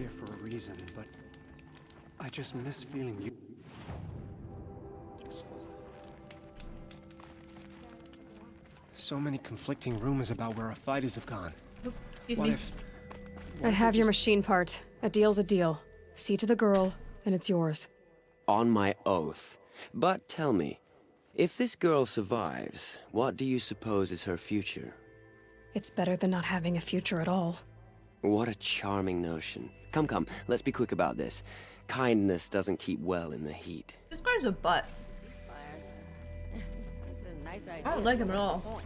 here for a reason, but I just miss feeling you. So many conflicting rumors about where our fighters have gone. Oop, excuse What me. if... I have your machine part. A deal's a deal. See to the girl, and it's yours. On my oath. But tell me, if this girl survives, what do you suppose is her future? It's better than not having a future at all. What a charming notion. Come, come, let's be quick about this. Kindness doesn't keep well in the heat. This guy's a butt. That's a nice idea. I don't like him at all.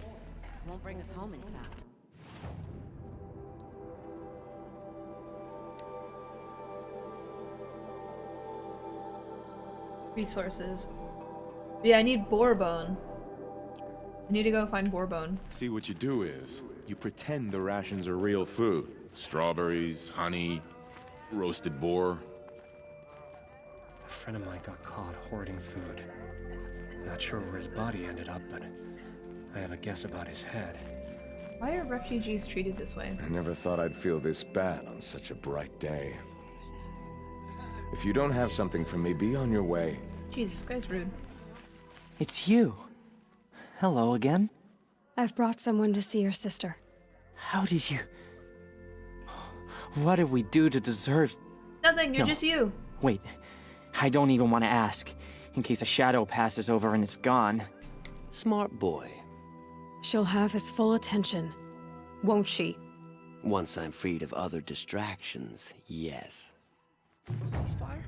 Won't bring us home any faster. Resources. Yeah, I need boar bone. I need to go find boar bone. See, what you do is, you pretend the rations are real food. Strawberries, honey, roasted boar. A friend of mine got caught hoarding food. Not sure where his body ended up, but I have a guess about his head. Why are refugees treated this way? I never thought I'd feel this bad on such a bright day. If you don't have something for me, be on your way. Jeez, this guy's rude. It's you. Hello again. I've brought someone to see your sister. How did you... What did we do to deserve... Nothing, you're No. just you. Wait, I don't even want to ask, in case a shadow passes over and it's gone. Smart boy. She'll have his full attention, won't she? Once I'm freed of other distractions, yes. Ceasefire?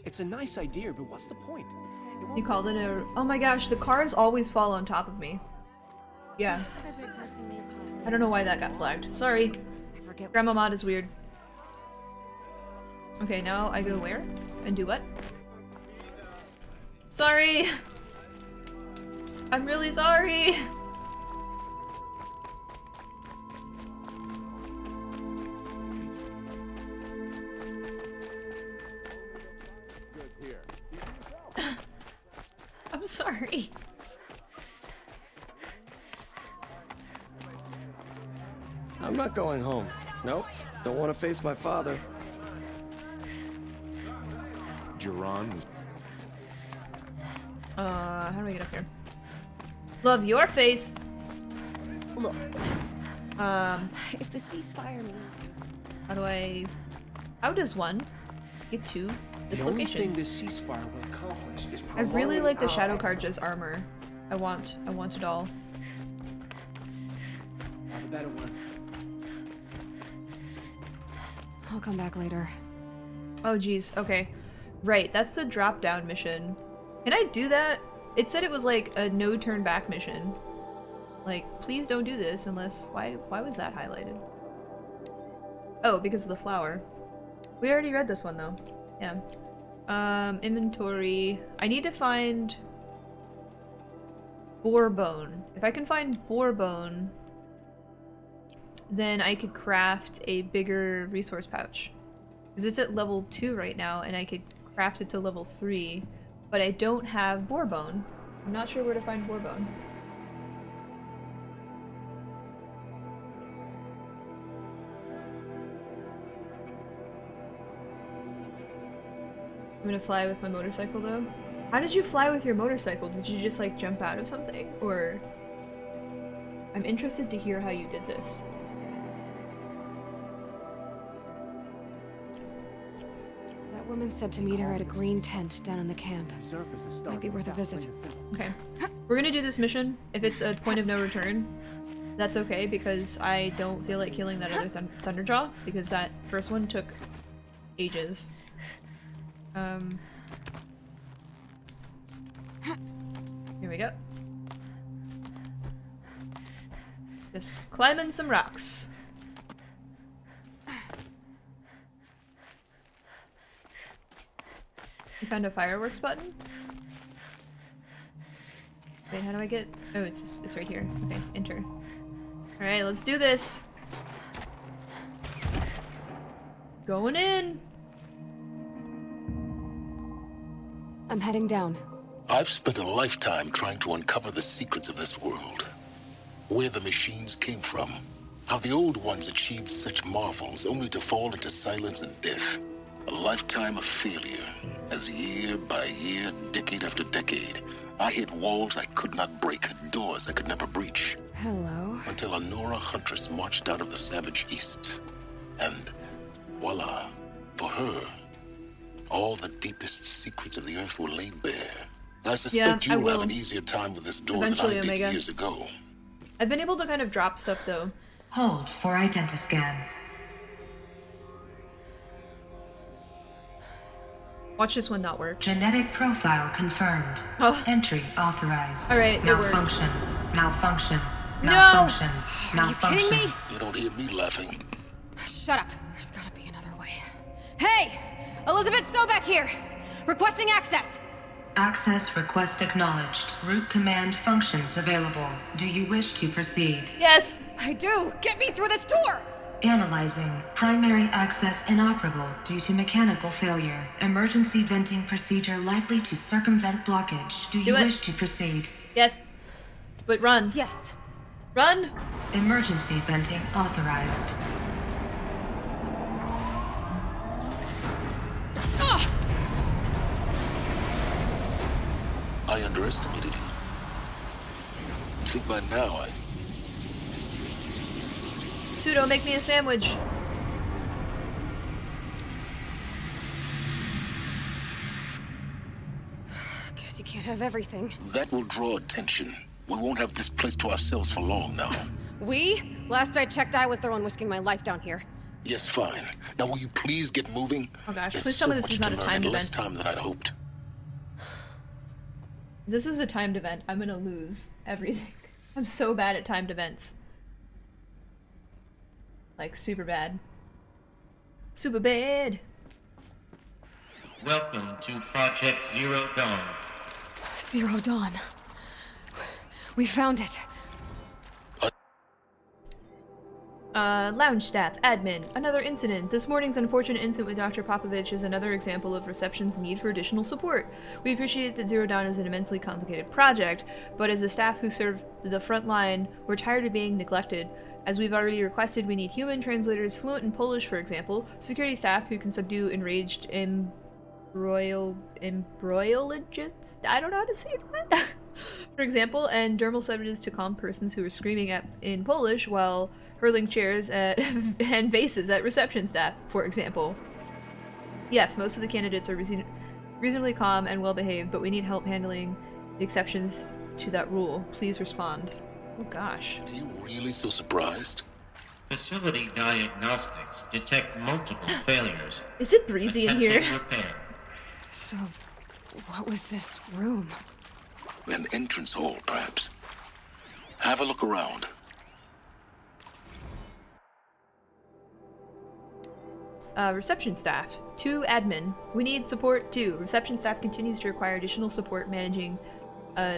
It's a nice idea, but what's the point? You called it a... Oh my gosh, the cars always fall on top of me. Yeah. I don't know why that got flagged. Sorry. Grandma Mod is weird. Okay, now I go where? And do what? Sorry! I'm really sorry! I'm sorry. I'm not going home. Nope. Don't want to face my father. Jiran was... How do I get up here? Love your face! Look, if the ceasefire means... How do I... How does one get to this The only location? thing this ceasefire will accomplish is I really prolonging like the our- Shadow Carja's armor. I want it all. Have a better one. I'll come back later. Oh geez, okay. Right, that's the drop down mission. Can I do that? It said it was like a no turn back mission. Like, please don't do this unless... Why was that highlighted? Oh, because of the flower. We already read this one though. Yeah. Inventory. I need to find boar bone. If I can find boar bone, then I could craft a bigger resource pouch. Because it's at level 2 right now, and I could craft it to level 3, but I don't have boar bone. I'm not sure where to find boar bone. I'm gonna fly with my motorcycle though. How did you fly with your motorcycle? Did you just like jump out of something? Or... I'm interested to hear how you did this. That woman said to meet her at a green tent down in the camp. Might be worth a visit. Okay. We're gonna do this mission. If it's a point of no return, that's okay, because I don't feel like killing that other Thunderjaw, because that first one took ages. Here we go. Just climbing some rocks. You found a fireworks button? Wait, how do I get... Oh, it's right here. Okay, enter. Alright, let's do this! Going in! I'm heading down. I've spent a lifetime trying to uncover the secrets of this world. Where the machines came from. How the old ones achieved such marvels only to fall into silence and death. A lifetime of failure, as year by year, decade after decade, I hit walls I could not break, doors I could never breach. Hello. Until a Nora huntress marched out of the savage east. And voila, for her, all the deepest secrets of the earth were laid bare. I suspect you'll have an easier time with this door eventually, than I did Omega. years ago. I've been able to kind of drop stuff though. Hold for identiscan. Watch this one not work. Genetic profile confirmed. Oh. Entry authorized. All right, it worked. Malfunction. Malfunction. No! Malfunction. Are you Malfunction. kidding me? You don't hear me laughing. Shut up. There's gotta be another way. Hey! Elizabeth Sobeck here! Requesting access! Access request acknowledged. Root command functions available. Do you wish to proceed? Yes! I do! Get me through this door! Analyzing. Primary access inoperable due to mechanical failure. Emergency venting procedure likely to circumvent blockage. Do you Do it. wish to proceed? Yes. But run. Yes. Run! Emergency venting authorized. I underestimated you. I think by now Pseudo, make me a sandwich. Guess you can't have everything. that will draw attention. We won't have this place to ourselves for long now. We? Last I checked, I was the one risking my life down here. Yes, fine. Now will you please get moving? Oh gosh, There's please tell me so this is much not to a learn timed in less event. time than I'd hoped. This is a timed event. I'm gonna lose everything. I'm so bad at timed events. Like, super bad. Super bad! Welcome to Project Zero Dawn. Zero Dawn. We found it. Lounge staff, admin, another incident. This morning's unfortunate incident with Dr. Popovich is another example of reception's need for additional support. We appreciate that Zero Dawn is an immensely complicated project, but as a staff who serve the front line, we're tired of being neglected. As we've already requested, we need human translators fluent in Polish, for example, security staff who can subdue enraged embroiologists? I don't know how to say that. For example, and dermal sedatives to calm persons who are screaming in Polish while hurling chairs at and vases at reception staff, for example. Yes, most of the candidates are reasonably calm and well-behaved, but we need help handling the exceptions to that rule. Please respond. Oh gosh. Are you really so surprised? Facility diagnostics detect multiple failures. Is it breezy in here? Attempting repair. So, what was this room? An entrance hall, perhaps. Have a look around. Reception staff. 2 admin. We need support too. Reception staff continues to require additional support managing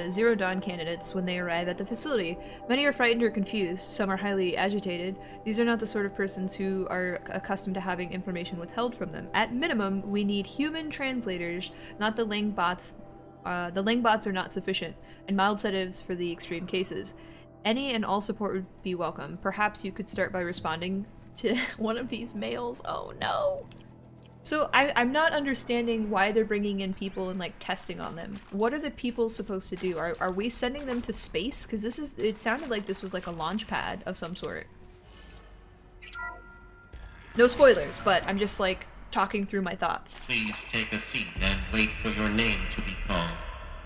Zero Dawn candidates when they arrive at the facility. Many are frightened or confused. Some are highly agitated. These are not the sort of persons who are accustomed to having information withheld from them. At minimum, we need human translators, not the Lang bots. The Lang bots are not sufficient, and mild sedatives for the extreme cases. Any and all support would be welcome. Perhaps you could start by responding to one of these mails. Oh no. So I'm not understanding why they're bringing in people and like testing on them. What are the people supposed to do? Are we sending them to space? Because it sounded like this was like a launch pad of some sort. No spoilers, but I'm just like talking through my thoughts. Please take a seat and wait for your name to be called.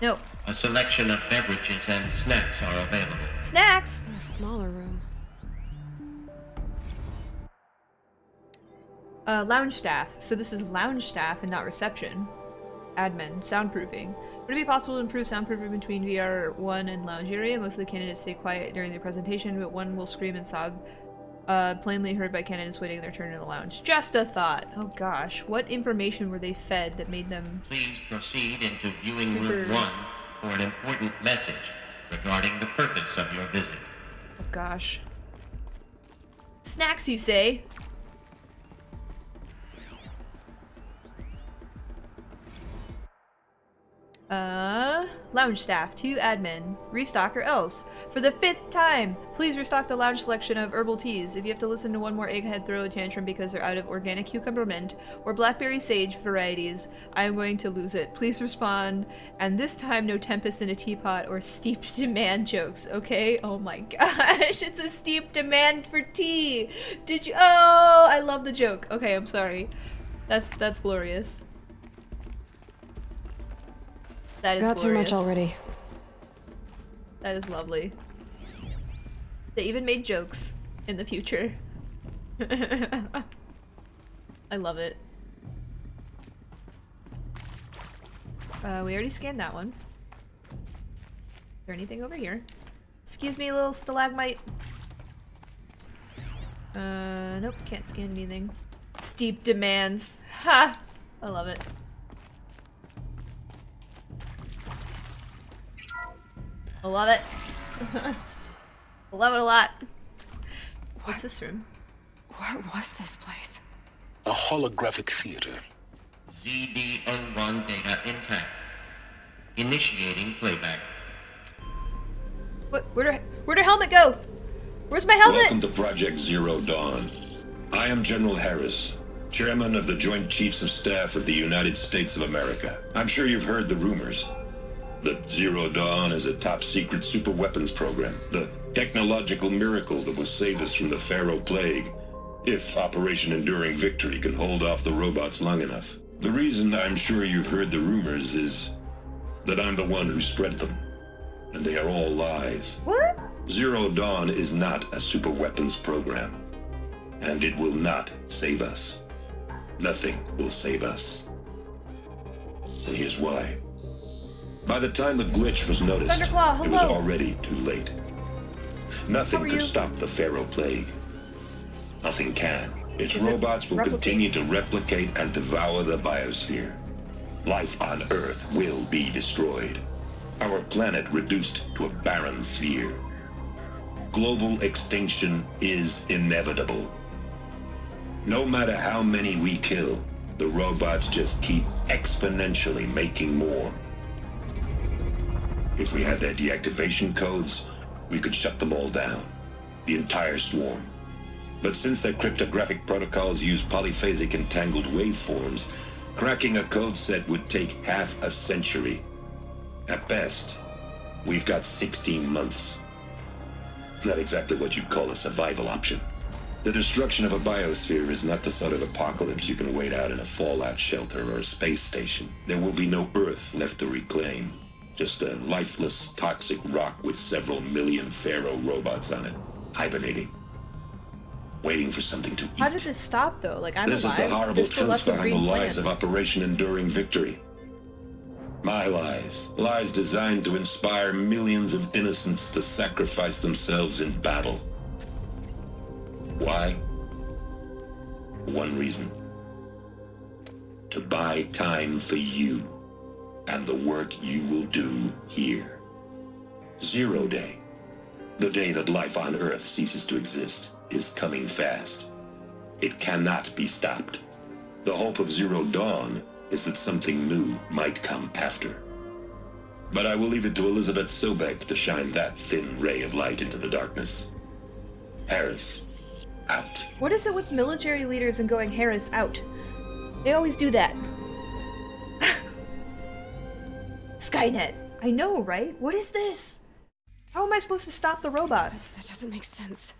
No. A selection of beverages and snacks are available. Snacks! A smaller room. Lounge staff. So this is lounge staff and not reception. Admin. Soundproofing. Would it be possible to improve soundproofing between VR1 and lounge area? Most of the candidates stay quiet during their presentation, but one will scream and sob, plainly heard by candidates waiting their turn in the lounge. Just a thought. Oh gosh. What information were they fed that made them... Please proceed into viewing room 1 for an important message regarding the purpose of your visit. Oh gosh. Snacks, you say? Lounge staff to admin. Restock or else. For the 5th time, please restock the lounge selection of herbal teas. If you have to listen to one more egghead throw a tantrum because they're out of organic cucumber mint or blackberry sage varieties, I am going to lose it. Please respond. And this time, no tempest in a teapot or steep demand jokes, okay? Oh my gosh, it's a steep demand for tea. Did you? Oh, I love the joke. Okay, I'm sorry. That's glorious. That is Got glorious. too much already. That is lovely. They even made jokes in the future. I love it. We already scanned that one. Is there anything over here? Excuse me, little stalagmite. Nope, can't scan anything. Steep demands. Ha! I love it. I love it. I love it a lot. What's this room? What was this place? A holographic theater. ZD-01 data intact. Initiating playback. What? Where'd her helmet go? Where's my helmet? Welcome to Project Zero Dawn. I am General Harris, Chairman of the Joint Chiefs of Staff of the United States of America. I'm sure you've heard the rumors that Zero Dawn is a top-secret superweapons program, the technological miracle that will save us from the Pharaoh Plague, if Operation Enduring Victory can hold off the robots long enough. The reason I'm sure you've heard the rumors is that I'm the one who spread them, and they are all lies. What? Zero Dawn is not a superweapons program, and it will not save us. Nothing will save us. And here's why. By the time the glitch was noticed, Thunderclaw, it was hello. already too late. Nothing How are could you? stop the Pharaoh Plague. Nothing can. Its Is it robots will continue to replicates? replicate and devour the biosphere. Life on Earth will be destroyed. Our planet reduced to a barren sphere. Global extinction is inevitable. No matter how many we kill, the robots just keep exponentially making more. If we had their deactivation codes, we could shut them all down. The entire swarm. But since their cryptographic protocols use polyphasic entangled waveforms, cracking a code set would take half a century. At best, we've got 16 months. Not exactly what you'd call a survival option. The destruction of a biosphere is not the sort of apocalypse you can wait out in a fallout shelter or a space station. There will be no Earth left to reclaim. Just a lifeless, toxic rock with several million Pharaoh robots on it, hibernating. Waiting for something to eat. How did this stop though? Like I'm This alive. is the horrible There's still truth lots of behind the green lies of plants. Operation Enduring Victory. My lies. Lies designed to inspire millions of innocents to sacrifice themselves in battle. Why? One reason. To buy time for you and the work you will do here. Zero Day. The day that life on Earth ceases to exist is coming fast. It cannot be stopped. The hope of Zero Dawn is that something new might come after. But I will leave it to Elizabeth Sobek to shine that thin ray of light into the darkness. Harris, out. What is it with military leaders and going Harris out? They always do that. Skynet. I know, right? What is this? How am I supposed to stop the robots? That doesn't make sense.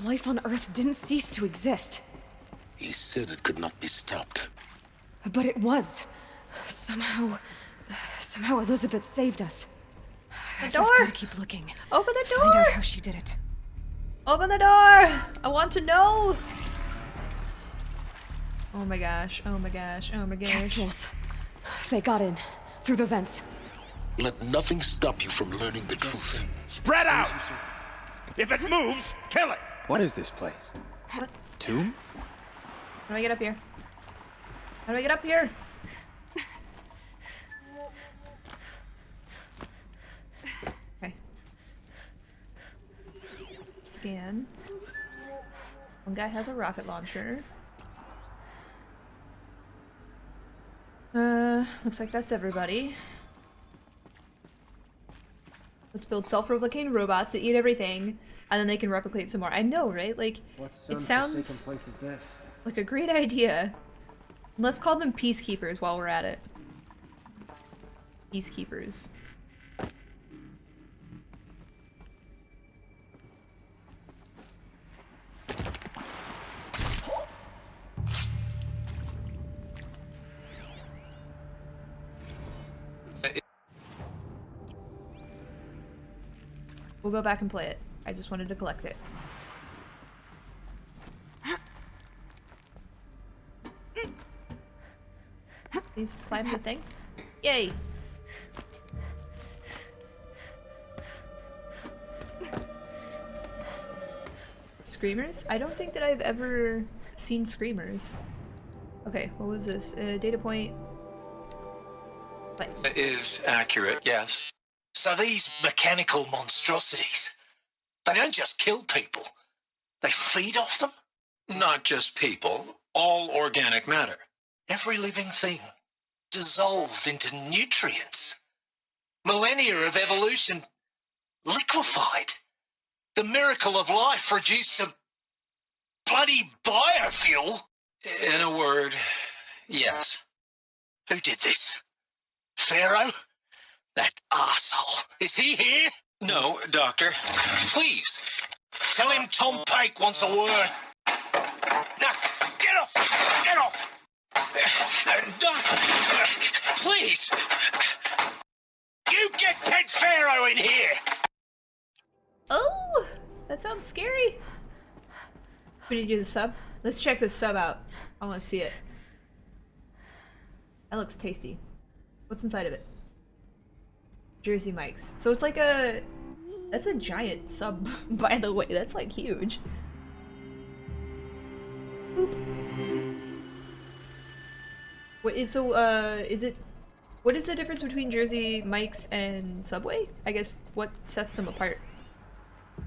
Life on Earth didn't cease to exist. He said it could not be stopped. But it was. Somehow Elizabeth saved us. The I've door! got to keep looking. Open the door! Find out how she did it. Open the door! I want to know! Oh my gosh, oh my gosh, oh my gosh. Kestrels. They got in. Through the vents. Let nothing stop you from learning the truth. Spread out! If it moves, kill it! What is this place? What? Tomb? How do I get up here? How do I get up here? Okay. Scan. One guy has a rocket launcher. Looks like that's everybody. Let's build self-replicating robots that eat everything, and then they can replicate some more. I know, right? Like, it sounds place is this? like a great idea. Let's call them peacekeepers while we're at it. Peacekeepers. We'll go back and play it. I just wanted to collect it. Please climb the thing. Yay! Screamers? I don't think that I've ever seen screamers. Okay, what was this? Data point. Play. It is accurate, yes. So these mechanical monstrosities, they don't just kill people, they feed off them? Not just people, all organic matter. Every living thing, dissolved into nutrients. Millennia of evolution, liquefied. The miracle of life reduced to bloody biofuel. In a word, yes. Who did this? Pharaoh? That arsehole. Is he here? No, Doctor. Please, tell him Tom Pake wants a word. Now, get off! Get off! Doctor, please! You get Ted Pharaoh in here! Oh! That sounds scary. We need to do the sub? Let's check this sub out. I want to see it. That looks tasty. What's inside of it? Jersey Mike's. So it's like a... That's a giant sub, by the way. That's like huge. Boop. What is is it... What is the difference between Jersey Mike's and Subway? I guess what sets them apart? I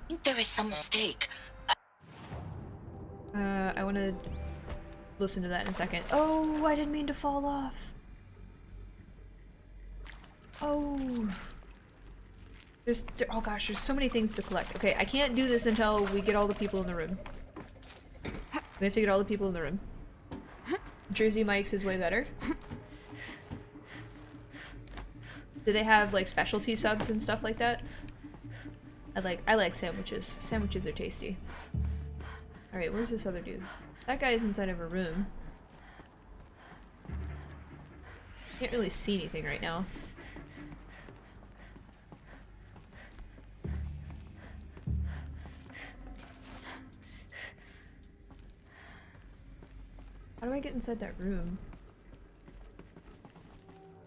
think there is some mistake. I want to listen to that in a second. Oh, I didn't mean to fall off. Oh. Oh gosh, there's so many things to collect. Okay, I can't do this until we get all the people in the room. We have to get all the people in the room. Jersey Mike's is way better. Do they have like specialty subs and stuff like that? I like sandwiches. Sandwiches are tasty. Alright, where's this other dude? That guy is inside of a room. Can't really see anything right now. How do I get inside that room?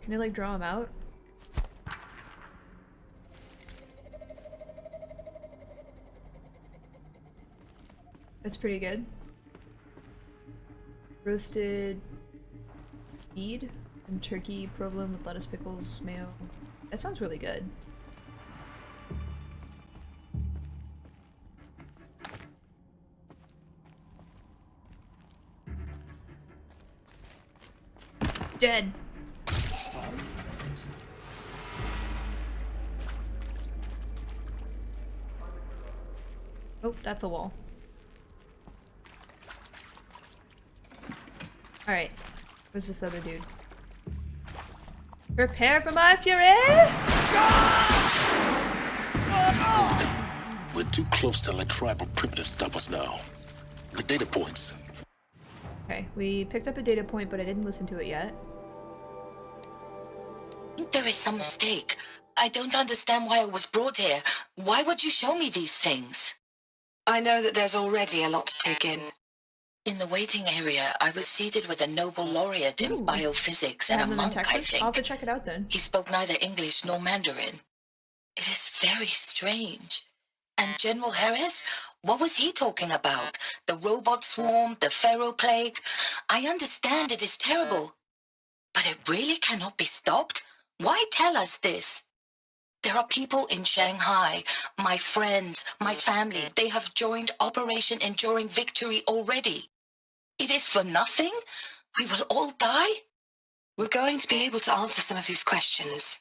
Can I like draw him out? That's pretty good. Roasted feed and turkey provolone with lettuce, pickles, mayo. That sounds really good. Dead. Oh, that's a wall. Alright. Where's this other dude? Prepare for my fury! Good. We're too close to let tribal primitives stop us now. The data points. Okay, we picked up a data point, but I didn't listen to it yet. I think there is some mistake. I don't understand why I was brought here. Why would you show me these things? I know that there's already a lot to take in. In the waiting area, I was seated with a Nobel laureate in biophysics and a monk, I think. I'll have to check it out then. He spoke neither English nor Mandarin. It is very strange. And General Harris? What was he talking about? The robot swarm, the pharaoh plague? I understand it is terrible. But it really cannot be stopped? Why tell us this? There are people in Shanghai, my friends, my family. They have joined Operation Enduring Victory already. It is for nothing? We will all die? We're going to be able to answer some of these questions.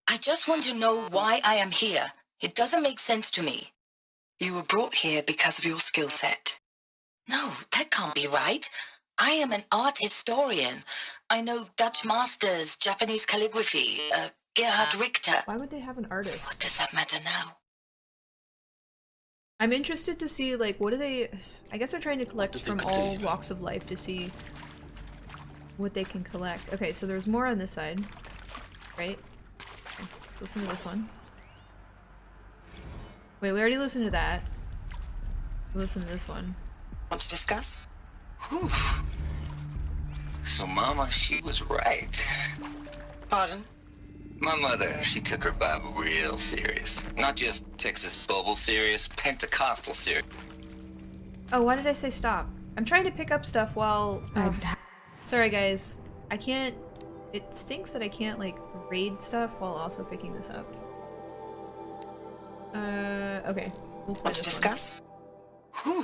I just want to know why I am here. It doesn't make sense to me. You were brought here because of your skill set. No, that can't be right. I am an art historian. I know Dutch masters, Japanese calligraphy, Gerhard Richter. Why would they have an artist? What does that matter now? I'm interested to see, like, what do they... I guess they're trying to collect from all walks of life to see what they can collect. Okay, so there's more on this side, right? Okay, let's listen to this one. Wait, we already listened to that. Listen to this one. Want to discuss? Whew. So Mama, she was right. Pardon? My mother, she took her Bible real serious. Not just Texas bubble serious, Pentecostal serious. Oh, why did I say stop? I'm trying to pick up stuff while... Sorry guys. I can't... It stinks that I can't, like, raid stuff while also picking this up. Okay. We'll play Want to this discuss? Whew.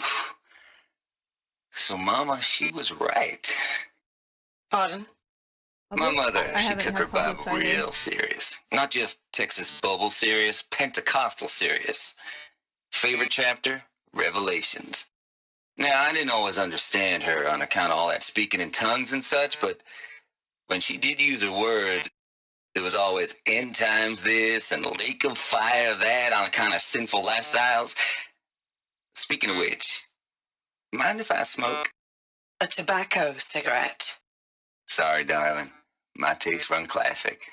So Mama, she was right. Pardon? My mother, I she haven't took had her Bible Publix either. real serious. Not just Texas bubble serious, Pentecostal serious. Favorite chapter? Revelations. Now, I didn't always understand her on account of all that speaking in tongues and such, but when she did use her words, it was always end times this and lake of fire that on account of sinful lifestyles. Speaking of which, mind if I smoke? A tobacco cigarette. Sorry, darling. My taste run classic.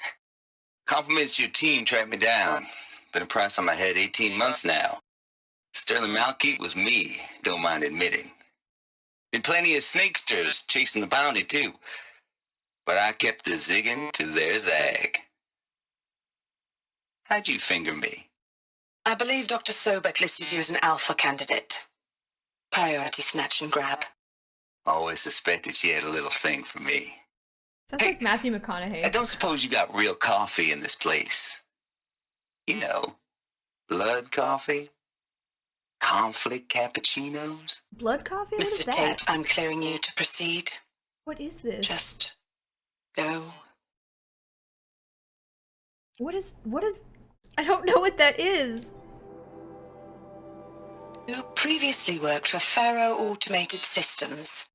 Compliments to your team tracked me down. Been a price on my head 18 months now. Sterling Malkeet was me, don't mind admitting. Been plenty of snakesters chasing the bounty, too. But I kept the zigging to their zag. How'd you finger me? I believe Dr. Sobek listed you as an alpha candidate. Priority snatch and grab. Always suspected she had a little thing for me. Sounds like Matthew McConaughey. I don't suppose you got real coffee in this place. You know, blood coffee? Conflict cappuccinos? Blood coffee? What is Mr. that? Tate, I'm clearing you to proceed. What is this? Just go. What is... I don't know what that is. You previously worked for Faro Automated Systems.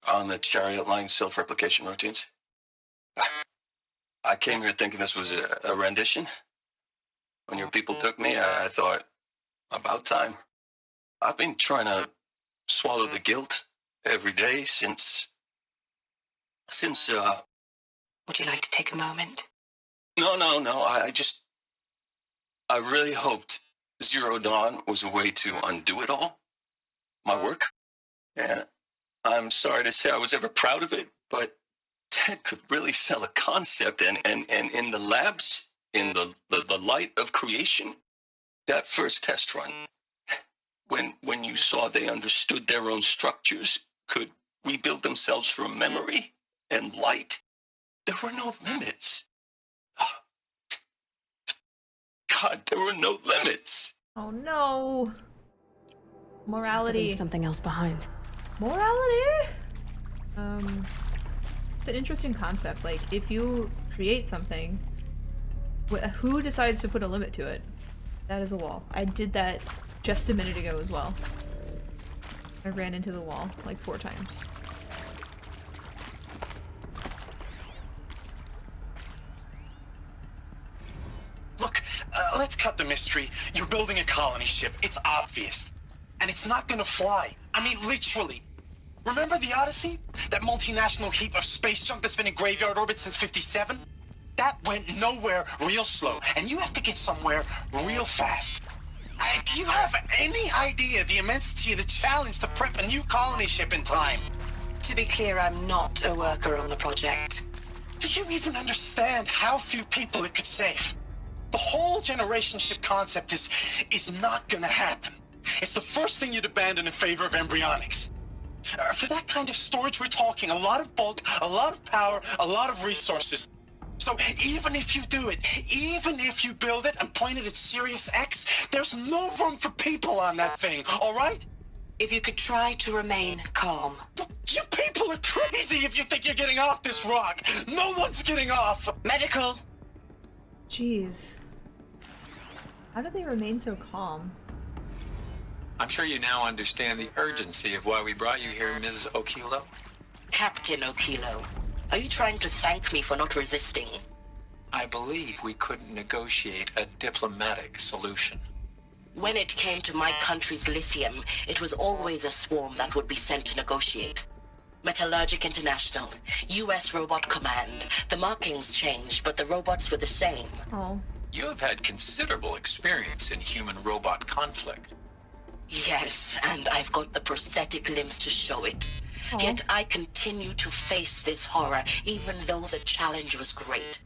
On the chariot line self-replication routines? I came here thinking this was a rendition. When your people took me, I thought, about time. I've been trying to swallow the guilt every day since... Would you like to take a moment? No. I really hoped Zero Dawn was a way to undo it all. My work. And I'm sorry to say I was ever proud of it, but Ted could really sell a concept, and in the labs, in the light of creation, that first test run, when you saw they understood their own structures, could rebuild themselves from memory and light, there were no limits. God, there were no limits. Oh no. Morality. Leave something else behind. Morality? It's an interesting concept. Like, if you create something, who decides to put a limit to it? That is a wall. I did that just a minute ago as well. I ran into the wall like 4 times. Look, let's cut the mystery. You're building a colony ship. It's obvious. And it's not gonna fly. I mean, literally. Remember the Odyssey? That multinational heap of space junk that's been in graveyard orbit since '57? That went nowhere real slow. And you have to get somewhere real fast. Do you have any idea the immensity of the challenge to prep a new colony ship in time? To be clear, I'm not a worker on the project. Do you even understand how few people it could save? The whole generation ship concept is not gonna happen. It's the first thing you'd abandon in favor of embryonics. For that kind of storage, we're talking a lot of bulk, a lot of power, a lot of resources. So even if you do it, even if you build it and point it at Sirius X, there's no room for people on that thing, all right? If you could try to remain calm. You people are crazy if you think you're getting off this rock. No one's getting off. Medical. Jeez. How do they remain so calm? I'm sure you now understand the urgency of why we brought you here, Ms. Okilo. Captain Okilo, are you trying to thank me for not resisting? I believe we couldn't negotiate a diplomatic solution. When it came to my country's lithium, it was always a swarm that would be sent to negotiate. Metallurgic International, U.S. Robot Command. The markings changed, but the robots were the same. Oh. You have had considerable experience in human-robot conflict. Yes, and I've got the prosthetic limbs to show it. Oh. Yet I continue to face this horror, even though the challenge was great.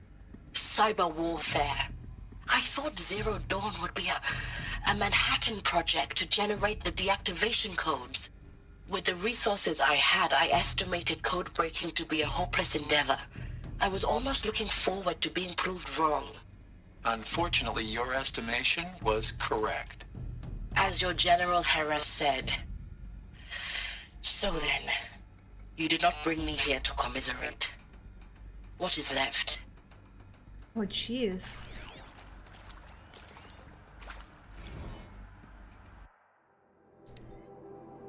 Cyber warfare. I thought Zero Dawn would be a Manhattan project to generate the deactivation codes. With the resources I had, I estimated code breaking to be a hopeless endeavor. I was almost looking forward to being proved wrong. Unfortunately, your estimation was correct. As your General Hera said. So then, you did not bring me here to commiserate. What is left? Oh, jeez.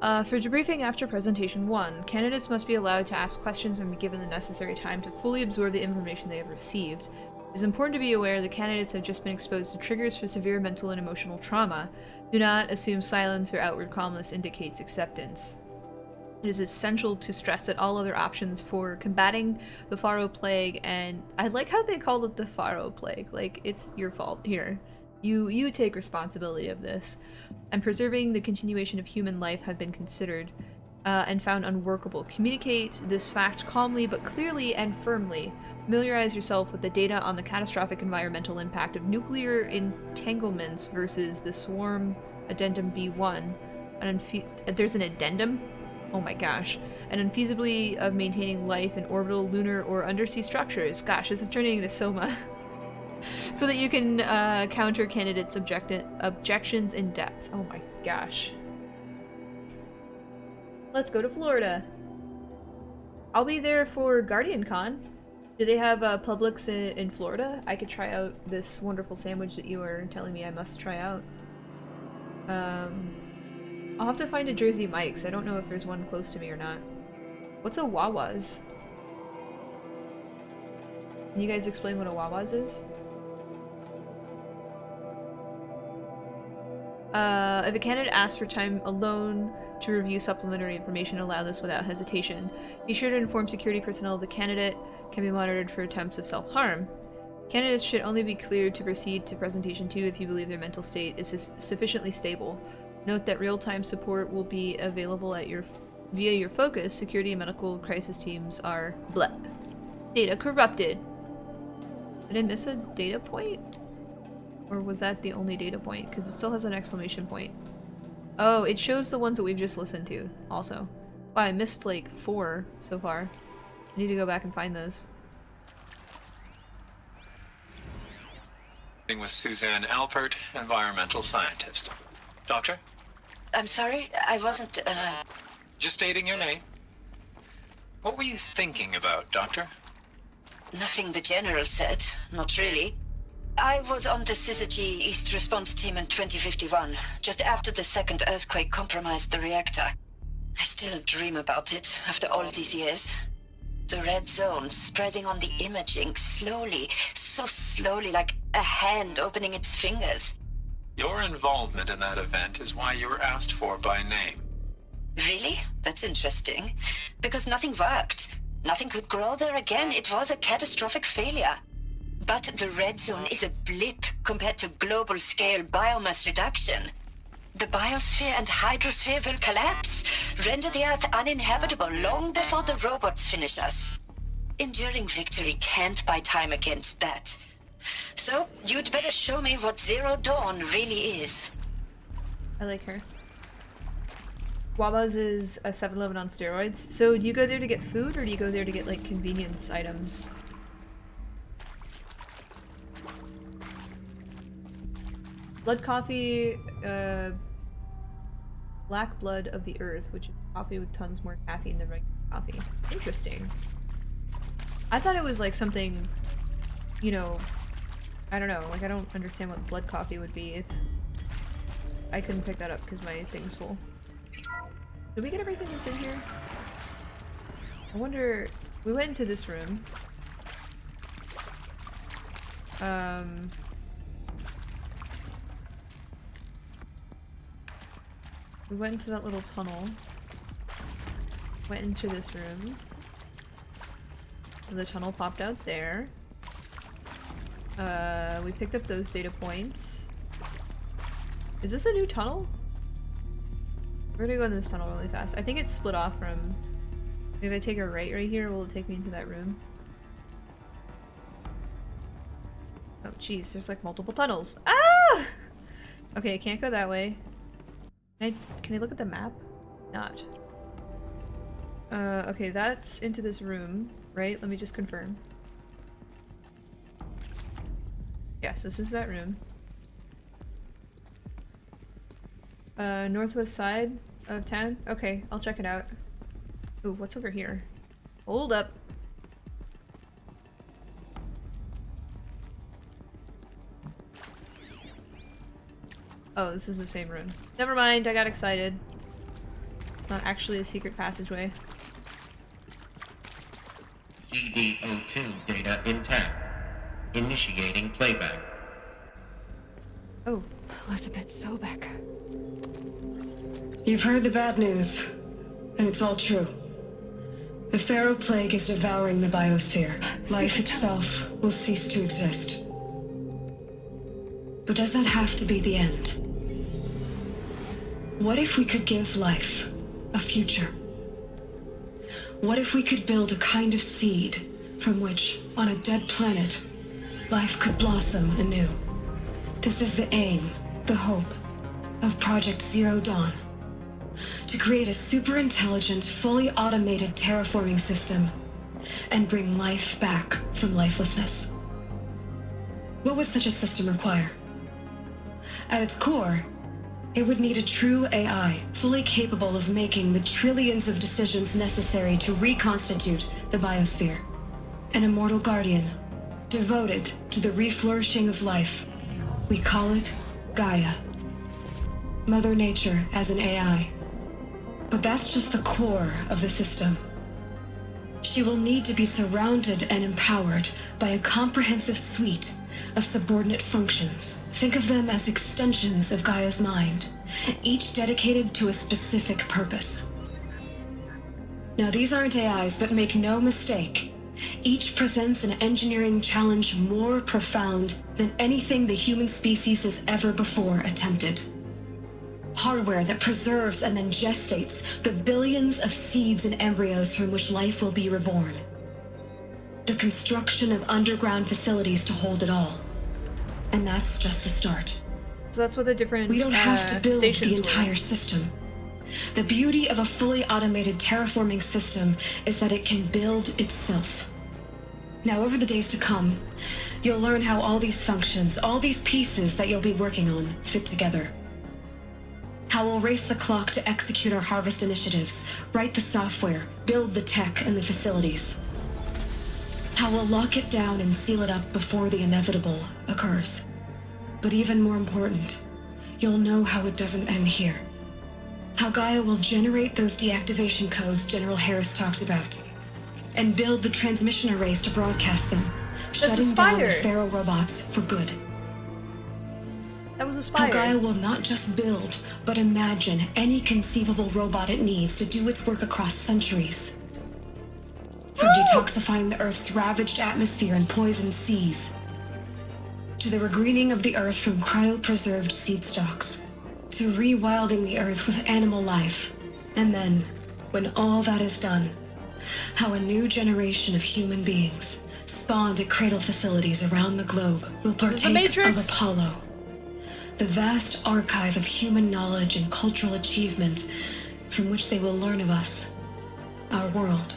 For debriefing after Presentation 1, candidates must be allowed to ask questions and be given the necessary time to fully absorb the information they have received. It is important to be aware the candidates have just been exposed to triggers for severe mental and emotional trauma. Do not assume silence or outward calmness indicates acceptance. It is essential to stress that all other options for combating the Faro Plague, and I like how they call it the Faro Plague, like, it's your fault here. You take responsibility of this. And preserving the continuation of human life have been considered and found unworkable. Communicate this fact calmly but clearly and firmly. Familiarize yourself with the data on the catastrophic environmental impact of nuclear entanglements versus the Swarm Addendum B1. There's an addendum? Oh my gosh. And unfeasibly of maintaining life in orbital, lunar, or undersea structures. Gosh, this is turning into Soma. So that you can counter candidates' objections in depth. Oh my gosh. Let's go to Florida. I'll be there for Guardian Con. Do they have Publix in Florida? I could try out this wonderful sandwich that you were telling me I must try out. I'll have to find a Jersey Mike's. I don't know if there's one close to me or not. What's a Wawa's? Can you guys explain what a Wawa's is? If a candidate asks for time alone to review supplementary information, allow this without hesitation. Be sure to inform security personnel the candidate can be monitored for attempts of self-harm. Candidates should only be cleared to proceed to Presentation 2 if you believe their mental state is sufficiently stable. Note that real-time support will be available at via your focus. Security and medical crisis teams are data corrupted. Did I miss a data point? Or was that the only data point? Because it still has an exclamation point. Oh, it shows the ones that we've just listened to, also. Wow, I missed like 4 so far. I need to go back and find those. With Suzanne Alpert, environmental scientist. Doctor? I'm sorry, I wasn't, Just stating your name. What were you thinking about, Doctor? Nothing the General said, not really. I was on the Syzygy East Response Team in 2051, just after the second earthquake compromised the reactor. I still dream about it, after all these years. The red zone spreading on the imaging, slowly, so slowly, like a hand opening its fingers. Your involvement in that event is why you were asked for by name. Really? That's interesting. Because nothing worked. Nothing could grow there again. It was a catastrophic failure. But the red zone is a blip compared to global-scale biomass reduction. The biosphere and hydrosphere will collapse, render the Earth uninhabitable long before the robots finish us. Enduring victory can't buy time against that. So, you'd better show me what Zero Dawn really is. I like her. Wawa's is a 7-Eleven on steroids. So, do you go there to get food, or do you go there to get, like, convenience items? Blood coffee, black blood of the earth, which is coffee with tons more caffeine than regular coffee. Interesting. I thought it was like something, you know, I don't know, like I don't understand what blood coffee would be if I couldn't pick that up because my thing's full. Did we get everything that's in here? I wonder, we went into this room. We went into that little tunnel. Went into this room. The tunnel popped out there. We picked up those data points. Is this a new tunnel? We're gonna go in this tunnel really fast. I think it's split off from... If I take a right here, will it take me into that room? Oh jeez, there's like multiple tunnels. Ah! Okay, I can't go that way. Can I look at the map? Not. Okay, that's into this room, right? Let me just confirm. Yes, this is that room. Northwest side of town? Okay, I'll check it out. Ooh, what's over here? Hold up. Oh, this is the same room. Never mind, I got excited. It's not actually a secret passageway. CD02 data intact. Initiating playback. Oh. Elizabeth Sobek. You've heard the bad news, and it's all true. The Pharaoh Plague is devouring the biosphere. Life itself will cease to exist. But does that have to be the end? What if we could give life a future? What if we could build a kind of seed from which, on a dead planet, life could blossom anew? This is the aim, the hope, of Project Zero Dawn. To create a super-intelligent, fully automated terraforming system and bring life back from lifelessness. What would such a system require? At its core, it would need a true AI, fully capable of making the trillions of decisions necessary to reconstitute the biosphere. An immortal guardian, devoted to the reflourishing of life. We call it Gaia. Mother Nature as an AI. But that's just the core of the system. She will need to be surrounded and empowered by a comprehensive suite of subordinate functions. Think of them as extensions of Gaia's mind, each dedicated to a specific purpose. Now, these aren't AIs, but make no mistake, each presents an engineering challenge more profound than anything the human species has ever before attempted. Hardware that preserves and then gestates the billions of seeds and embryos from which life will be reborn. The construction of underground facilities to hold it all. And that's just the start. So that's what the different We don't have to build the entire were. system. The beauty of a fully automated terraforming system is that it can build itself. Now, over the days to come, you'll learn how all these functions, all these pieces that you'll be working on, fit together. How we'll race the clock to execute our harvest initiatives, write the software, build the tech and the facilities. How we'll lock it down and seal it up before the inevitable occurs. But even more important, you'll know how it doesn't end here. How Gaia will generate those deactivation codes General Harris talked about, and build the transmission arrays to broadcast them, shutting down the Pharaoh robots for good. That was a spire. How Gaia will not just build, but imagine any conceivable robot it needs to do its work across centuries. From detoxifying the Earth's ravaged atmosphere and poisoned seas, to the regreening of the Earth from cryopreserved seed stalks, to rewilding the Earth with animal life. And then, when all that is done, how a new generation of human beings, spawned at cradle facilities around the globe, will partake of Apollo. The vast archive of human knowledge and cultural achievement from which they will learn of us, our world.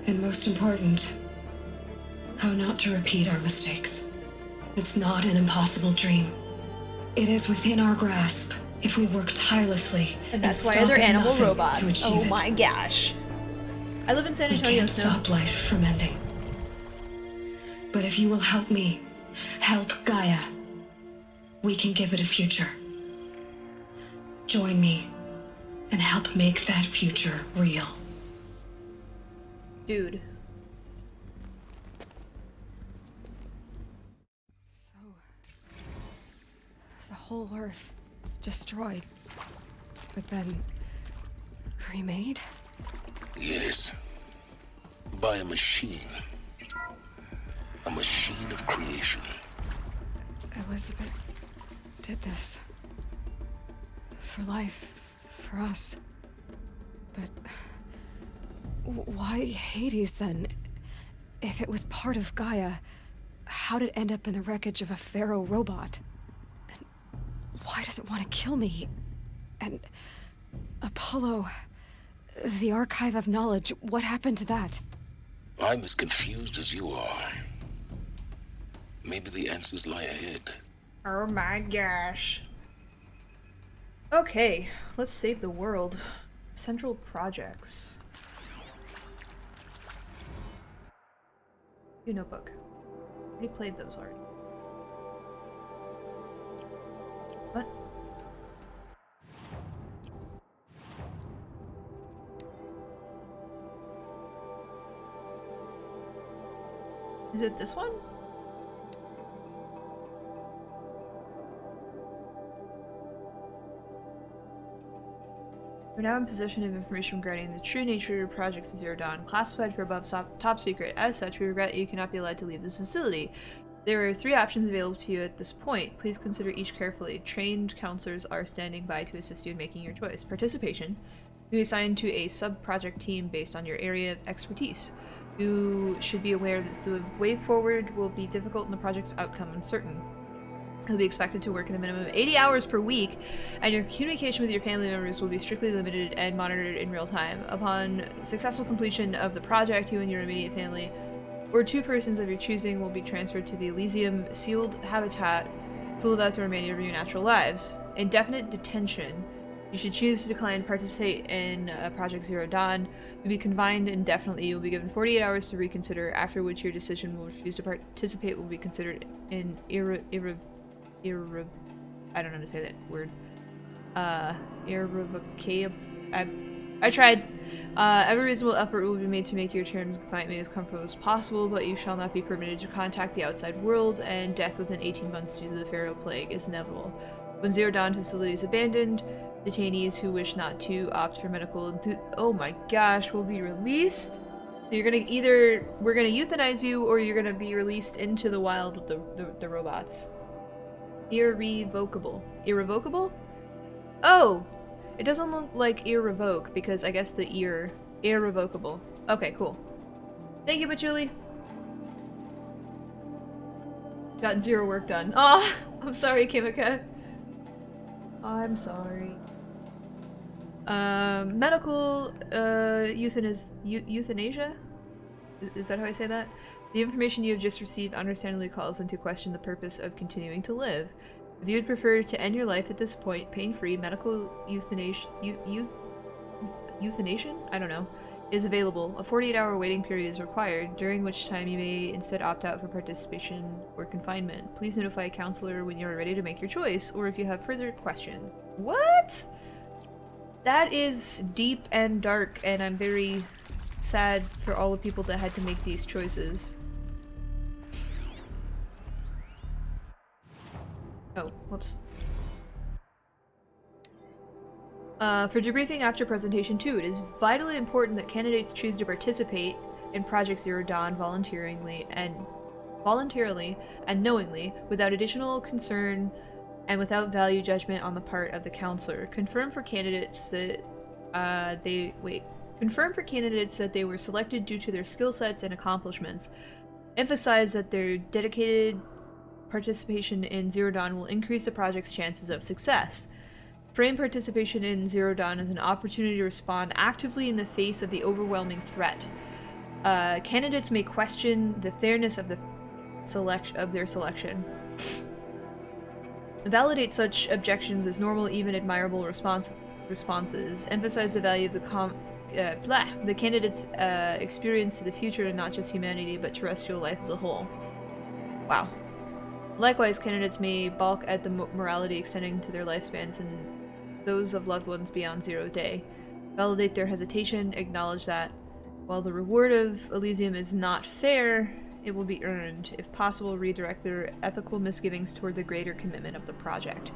And most important, how not to repeat our mistakes. It's not an impossible dream. It is within our grasp if we work tirelessly. And that's why they're animal robots. Oh my gosh. I live in San Antonio. We can't stop life from ending. But if you will help me help Gaia, we can give it a future. Join me and help make that future real. Dude. So, the whole Earth destroyed, but then remade? Yes. By a machine. A machine of creation. Elizabeth did this. For life. For us. But why Hades then? If it was part of Gaia, how did it end up in the wreckage of a pharaoh robot? And why does it want to kill me? And Apollo, the Archive of Knowledge, what happened to that? I'm as confused as you are. Maybe the answers lie ahead. Oh my gosh. Okay, let's save the world. Central projects. New notebook. Already played those already. What? Is it this one? We're now in possession of information regarding the true nature of Project Zero Dawn, classified for above top secret. As such, we regret you cannot be allowed to leave this facility. There are 3 options available to you at this point. Please consider each carefully. Trained counselors are standing by to assist you in making your choice. Participation. You are assigned to a sub-project team based on your area of expertise. You should be aware that the way forward will be difficult and the project's outcome uncertain. You'll be expected to work at a minimum of 80 hours per week, and your communication with your family members will be strictly limited and monitored in real time. Upon successful completion of the project, you and your immediate family, or 2 persons of your choosing, will be transferred to the Elysium sealed habitat to live out the remainder of your natural lives. Indefinite detention. You should choose to decline to participate in Project Zero Dawn. You'll be confined indefinitely. You'll be given 48 hours to reconsider, after which your decision will refuse to participate will be considered an I don't know how to say that word. Irrevocable. I tried. Every reasonable effort will be made to make your terms of confinement as comfortable as possible, but you shall not be permitted to contact the outside world, and death within 18 months due to the Pharaoh Plague is inevitable. When Zero Dawn facility is abandoned, detainees who wish not to opt for medical oh my gosh, will be released. So you're gonna we're gonna euthanize you, or you're gonna be released into the wild with the robots. Irrevocable. Irrevocable? Oh! It doesn't look like irrevoke, because I guess the irrevocable. Okay, cool. Thank you, Patchouli. Got 0 work done. Aw! I'm sorry, Kimika. I'm sorry. Medical, euthanasia? Is that how I say that? The information you have just received understandably calls into question the purpose of continuing to live. If you would prefer to end your life at this point, pain-free medical euthanasia, euthanasia? I don't know, is available. A 48-hour waiting period is required, during which time you may instead opt out for participation or confinement. Please notify a counselor when you are ready to make your choice, or if you have further questions. What? That is deep and dark, and I'm very sad for all the people that had to make these choices. Oh, whoops. For debriefing after presentation 2, it is vitally important that candidates choose to participate in Project Zero Dawn voluntarily and knowingly, without additional concern and without value judgment on the part of the counselor. Confirm for candidates that they were selected due to their skill sets and accomplishments. Emphasize that their dedicated participation in Zero Dawn will increase the project's chances of success. Frame participation in Zero Dawn as an opportunity to respond actively in the face of the overwhelming threat. Candidates may question the fairness of their selection. Validate such objections as normal, even admirable responses. Emphasize the value of the candidate's experience to the future and not just humanity, but terrestrial life as a whole. Wow. Likewise, candidates may balk at the morality extending to their lifespans and those of loved ones beyond 0 day. Validate their hesitation, acknowledge that while the reward of Elysium is not fair, it will be earned. If possible, redirect their ethical misgivings toward the greater commitment of the project.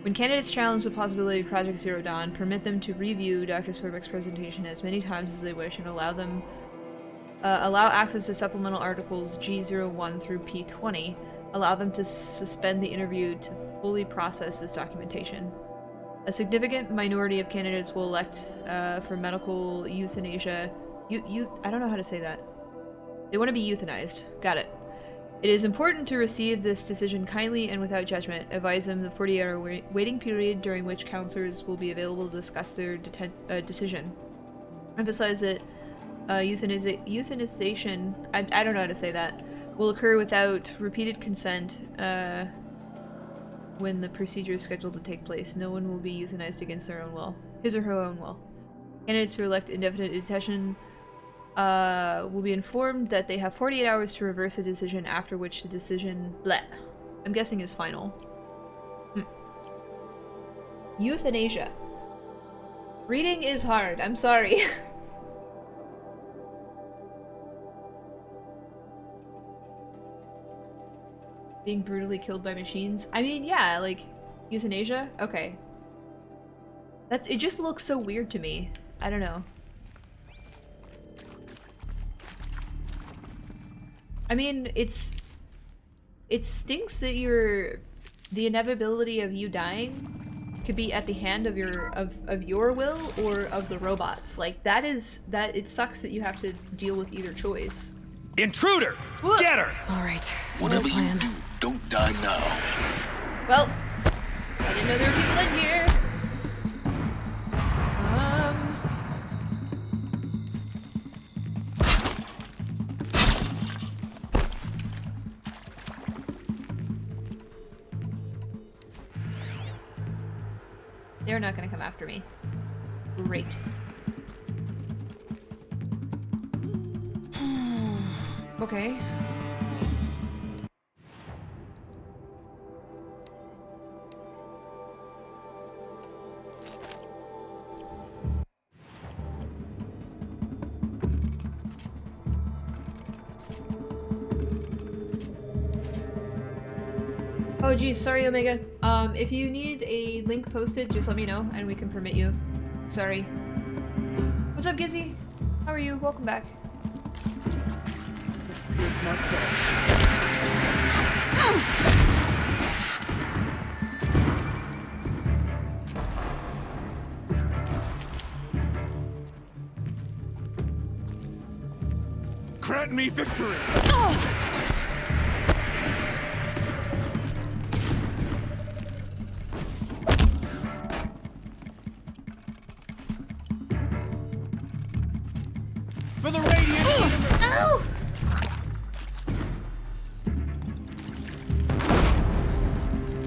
When candidates challenge the possibility of Project Zero Dawn, permit them to review Dr. Sorbeck's presentation as many times as they wish and allow access to supplemental articles G01 through P20. Allow them to suspend the interview to fully process this documentation. A significant minority of candidates will elect for medical euthanasia. I don't know how to say that. They want to be euthanized. Got it. It is important to receive this decision kindly and without judgment. Advise them the 48-hour waiting period during which counselors will be available to discuss their decision. Emphasize that euthanization, I don't know how to say that, will occur without repeated consent when the procedure is scheduled to take place. No one will be euthanized against their own will. His or her own will. Candidates who elect indefinite detention will be informed that they have 48 hours to reverse the decision, after which the decision, I'm guessing, is final. Euthanasia. Reading is hard, I'm sorry. Being brutally killed by machines? I mean, yeah, like, euthanasia? Okay. It just looks so weird to me. I don't know. I mean, it stinks that the inevitability of you dying could be at the hand of your will or of the robots. Like, it sucks that you have to deal with either choice. Intruder! Get her! Alright, whatever you do, don't die now. Well, I didn't know there were people in here. They're not gonna come after me. Great. Okay. Oh geez, sorry Omega. If you need a link posted, just let me know and we can permit you. Sorry. What's up, Gizzy? How are you? Welcome back. Grant me victory! For the Radiant! Ow!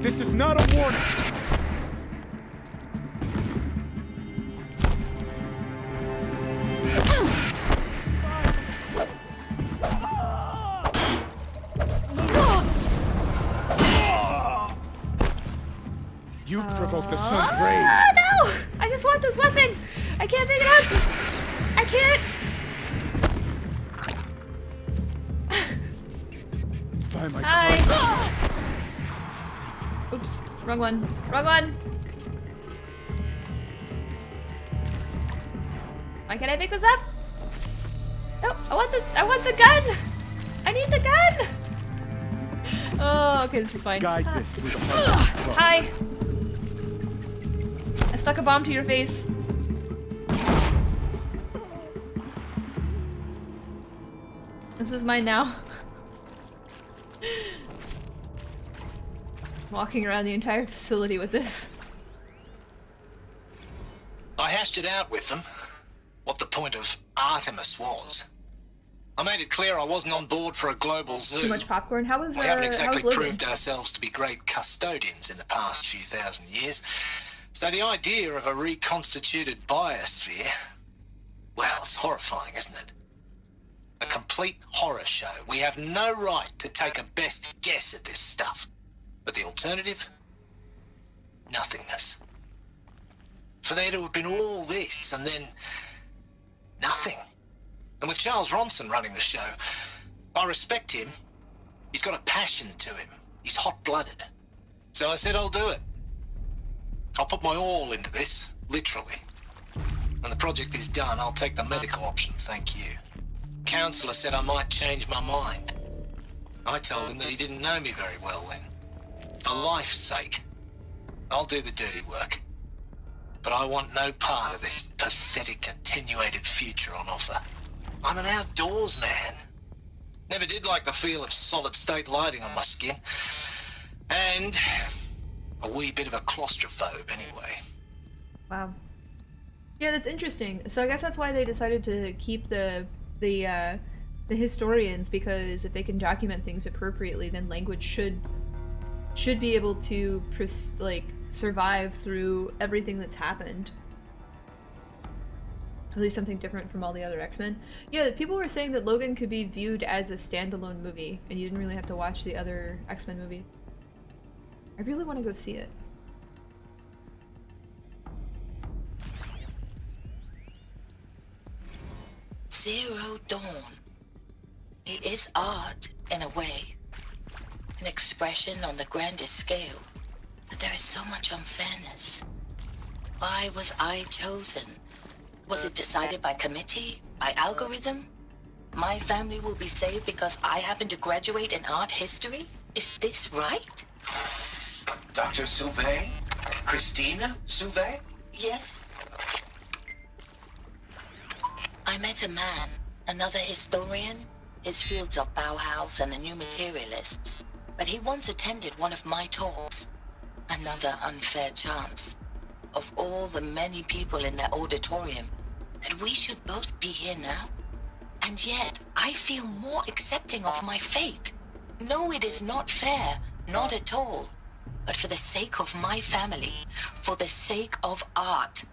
This is not a warning! You provoked the sun's rage. No! I just want this weapon! I can't pick it up! I can't! By my Hi! Oops, wrong one. Wrong one! Why can't I pick this up? No, I want the gun! I need the gun! Oh, okay, this is fine. Guide this through the Hi! I stuck a bomb to your face. This is mine now. Walking around the entire facility with this. I hashed it out with them, what the point of Artemis was. I made it clear I wasn't on board for a global zoo. Too much popcorn? How was We haven't exactly Logan? proved ourselves to be great custodians in the past few thousand years. So the idea of a reconstituted biosphere, well, it's horrifying, isn't it? A complete complete horror show. We have no right to take a best guess at this stuff. But the alternative? Nothingness. For there to have been all this and then nothing. And with Charles Ronson running the show, I respect him. He's got a passion to him. He's hot-blooded. So I said I'll do it. I'll put my all into this, literally. When the project is done, I'll take the medical option, thank you. Counselor said I might change my mind. I told him that he didn't know me very well then. For life's sake, I'll do the dirty work. But I want no part of this pathetic, attenuated future on offer. I'm an outdoors man. Never did like the feel of solid-state lighting on my skin. And a wee bit of a claustrophobe, anyway. Wow. Yeah, that's interesting. So I guess that's why they decided to keep the historians, because if they can document things appropriately, then language should be able to survive through everything that's happened. At least something different from all the other X-Men. Yeah, people were saying that Logan could be viewed as a standalone movie, and you didn't really have to watch the other X-Men movie. I really want to go see it. Zero Dawn. It is art, in a way. An expression on the grandest scale. But there is so much unfairness. Why was I chosen? Was it decided by committee? By algorithm? My family will be saved because I happen to graduate in art history? Is this right? Dr. Sauvé? Christina Sauvé? Yes. I met a man, another historian. His fields are Bauhaus and the New Materialists. But he once attended one of my talks. Another unfair chance. Of all the many people in that auditorium, that we should both be here now. And yet, I feel more accepting of my fate. No, it is not fair, not at all. But for the sake of my family, for the sake of art.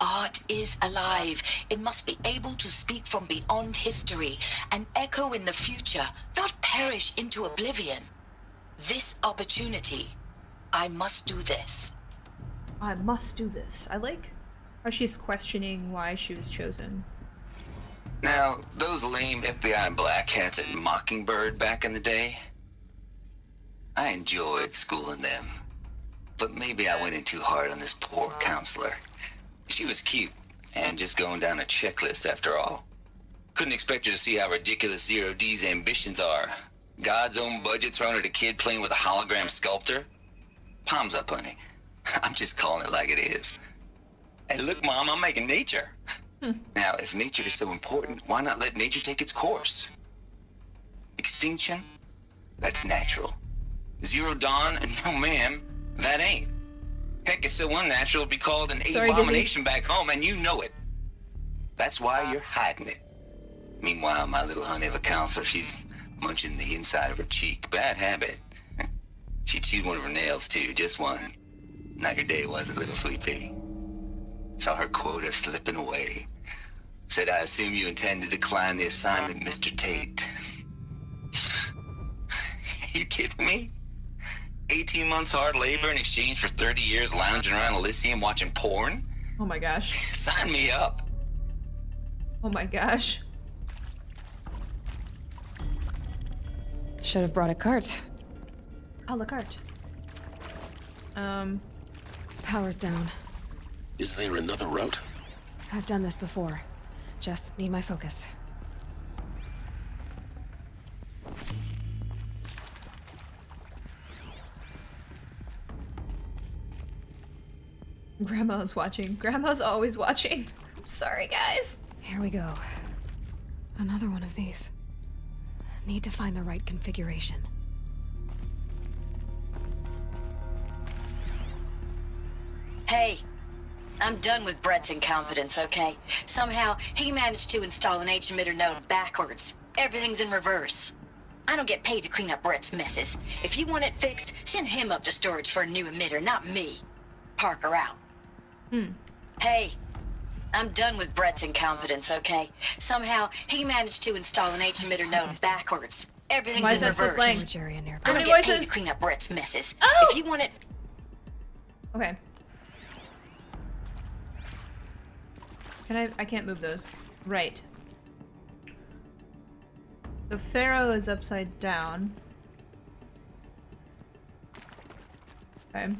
Art is alive. It must be able to speak from beyond history and echo in the future, not perish into oblivion. This opportunity, I must do this. I must do this. I like how she's questioning why she was chosen. Now, those lame FBI black hats at Mockingbird back in the day, I enjoyed schooling them. But maybe I went in too hard on this poor counselor. She was cute, and just going down a checklist after all. Couldn't expect her to see how ridiculous Zero D's ambitions are. God's own budget thrown at a kid playing with a hologram sculptor? Palms up, honey. I'm just calling it like it is. Hey, look, Mom, I'm making nature. Now, if nature is so important, why not let nature take its course? Extinction? That's natural. Zero Dawn? No, ma'am, that ain't. Heck, it's so unnatural it'd be called an abomination back home, and you know it. That's why you're hiding it. Meanwhile, my little honey of a counselor, she's munching the inside of her cheek. Bad habit. She chewed one of her nails, too, just one. Not your day, was it, little sweet pea? Saw her quota slipping away. Said, I assume you intend to decline the assignment, Mr. Tate. You kidding me? 18 months hard labor in exchange for 30 years lounging around Elysium watching porn? Oh my gosh. Sign me up. Oh my gosh. Should have brought a cart. A la carte. Power's down. Is there another route? I've done this before. Just need my focus. Grandma's watching. Grandma's always watching. I'm sorry, guys. Here we go. Another one of these. Need to find the right configuration. Hey, I'm done with Brett's incompetence, okay? Somehow, he managed to install an H-emitter node backwards. Everything's in reverse. I don't get paid to clean up Brett's messes. If you want it fixed, send him up to storage for a new emitter, not me. Parker out. Hey, I'm done with Brett's incompetence, okay? Somehow, he managed to install an H-emitter node backwards. Everything's Why in is that so reverse. slang? I don't get paid to clean up Brett's messes. Oh! If you want it... Okay. I can't move those. Right. The Pharaoh is upside down. Okay.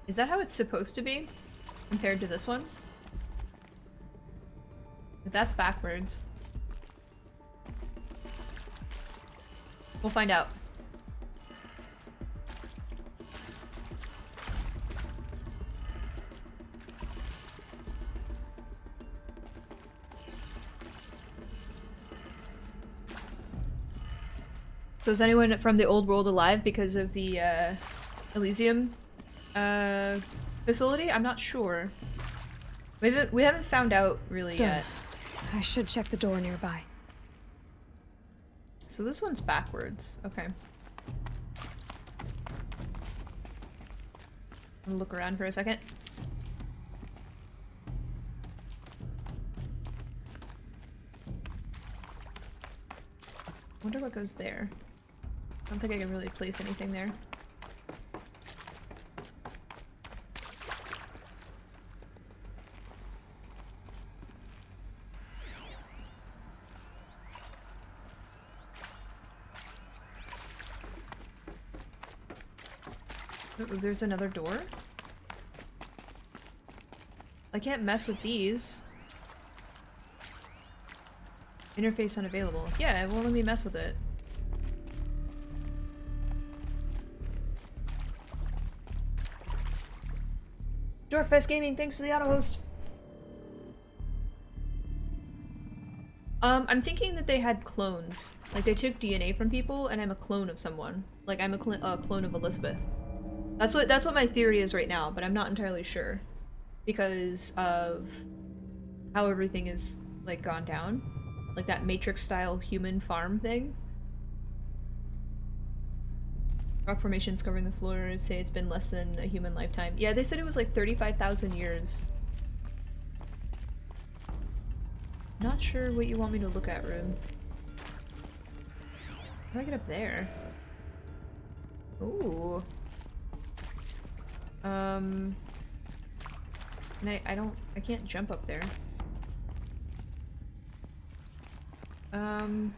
Is that how it's supposed to be? Compared to this one? That's backwards. We'll find out. So is anyone from the old world alive because of the Elysium facility? I'm not sure. We haven't found out really yet. I should check the door nearby. So this one's backwards. Okay. I'll look around for a second. Wonder what goes there. I don't think I can really place anything there. Oh, there's another door? I can't mess with these. Interface unavailable. Yeah, it won't let me mess with it. Dorkfest Gaming, thanks for the auto host. I'm thinking that they had clones. Like they took DNA from people, and I'm a clone of someone. Like I'm a clone of Elizabeth. That's what my theory is right now, but I'm not entirely sure because of how everything is like gone down, like that Matrix-style human farm thing. Rock formations covering the floor say it's been less than a human lifetime. Yeah, they said it was like 35,000 years. Not sure what you want me to look at, Rune. How do I get up there? Ooh. And I can't jump up there. Can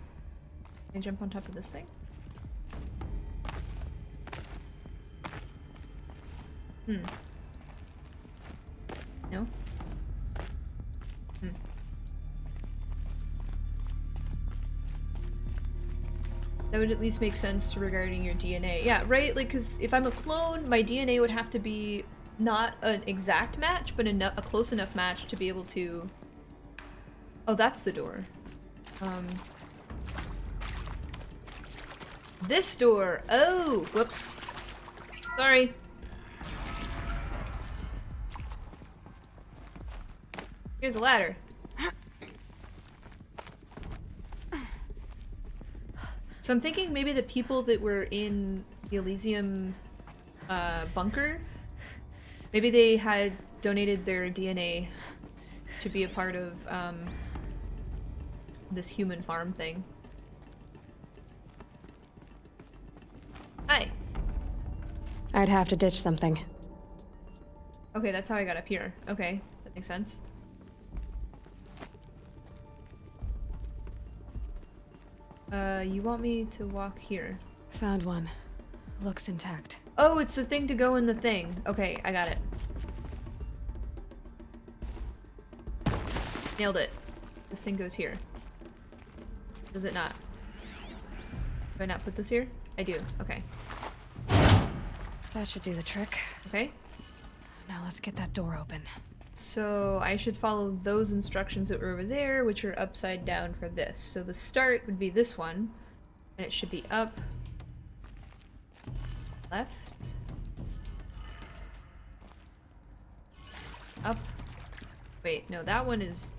I jump on top of this thing? No? That would at least make sense to regarding your DNA. Yeah, right? Like, because if I'm a clone, my DNA would have to be not an exact match, but a close enough match to be able to... Oh, that's the door. This door! Oh! Whoops. Sorry. Here's a ladder. So I'm thinking maybe the people that were in the Elysium bunker, maybe they had donated their DNA to be a part of this human farm thing. Hi. I'd have to ditch something. Okay, that's how I got up here. Okay, that makes sense. You want me to walk here? Found one. Looks intact. Oh, it's the thing to go in the thing. Okay, I got it. Nailed it. This thing goes here. Does it not? Do I not put this here? I do. Okay. That should do the trick. Okay. Now let's get that door open. So I should follow those instructions that were over there, which are upside down for this. So the start would be this one, and it should be up, left, up. Wait, no, that one is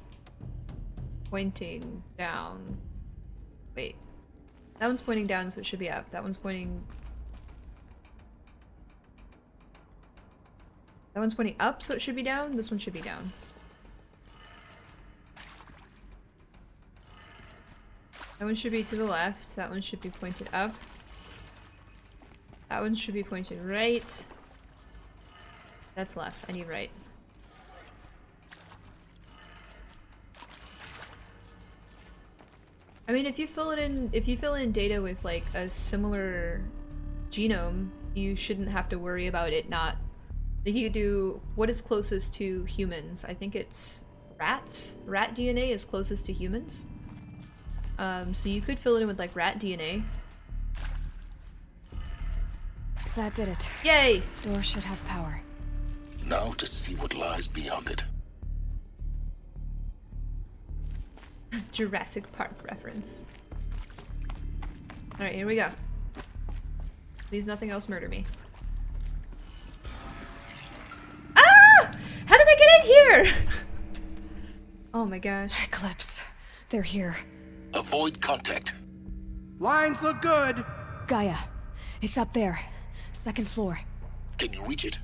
pointing down. Wait, that one's pointing down, so it should be up. That one's pointing... That one's pointing up, so it should be down. This one should be down. That one should be to the left. That one should be pointed up. That one should be pointed right. That's left. I need right. I mean, if you fill in data with like a similar genome, you shouldn't have to worry about it not. Like you could do what is closest to humans. I think it's rats. Rat DNA is closest to humans. So you could fill it in with like rat DNA. That did it. Yay! Door should have power. Now to see what lies beyond it. Jurassic Park reference. Alright, here we go. Please nothing else murder me. Ah! How did they get in here? Oh my gosh. Eclipse. They're here. Avoid contact. Lines look good. Gaia. It's up there. Second floor. Can you reach it?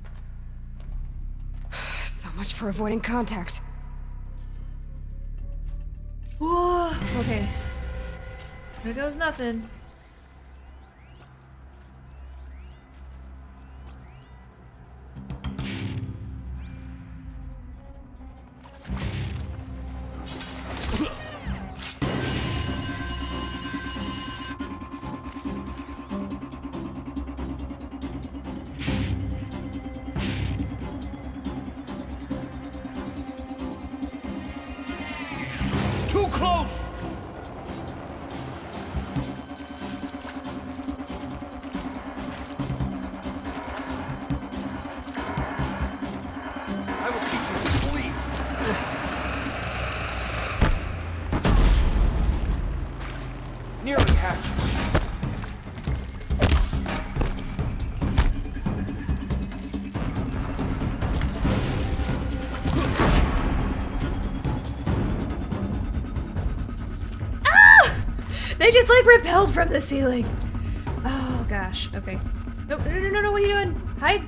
So much for avoiding contact. Whoa, okay. There goes nothing. Too close! I will teach you to sleep. Nearly hatched. They just like repelled from the ceiling. Oh gosh. Okay. No, no, no, no, no. What are you doing? Hide.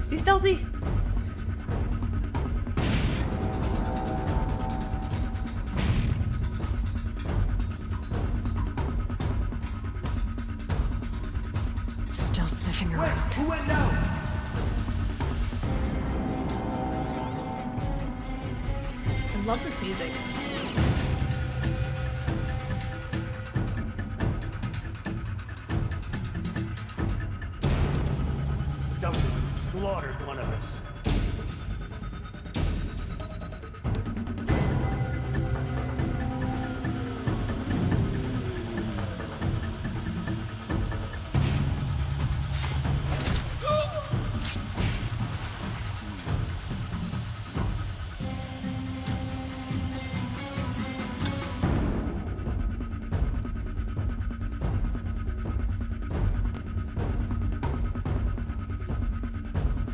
Be stealthy. Still sniffing around. Who went down? I love this music. Someone slaughtered one of us.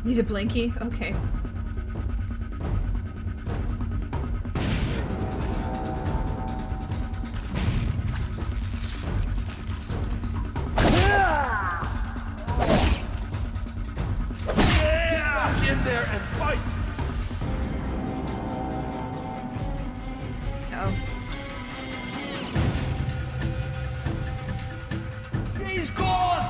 Need a blinky? Okay. Yeah! In there and fight! Uh-oh. He's gone!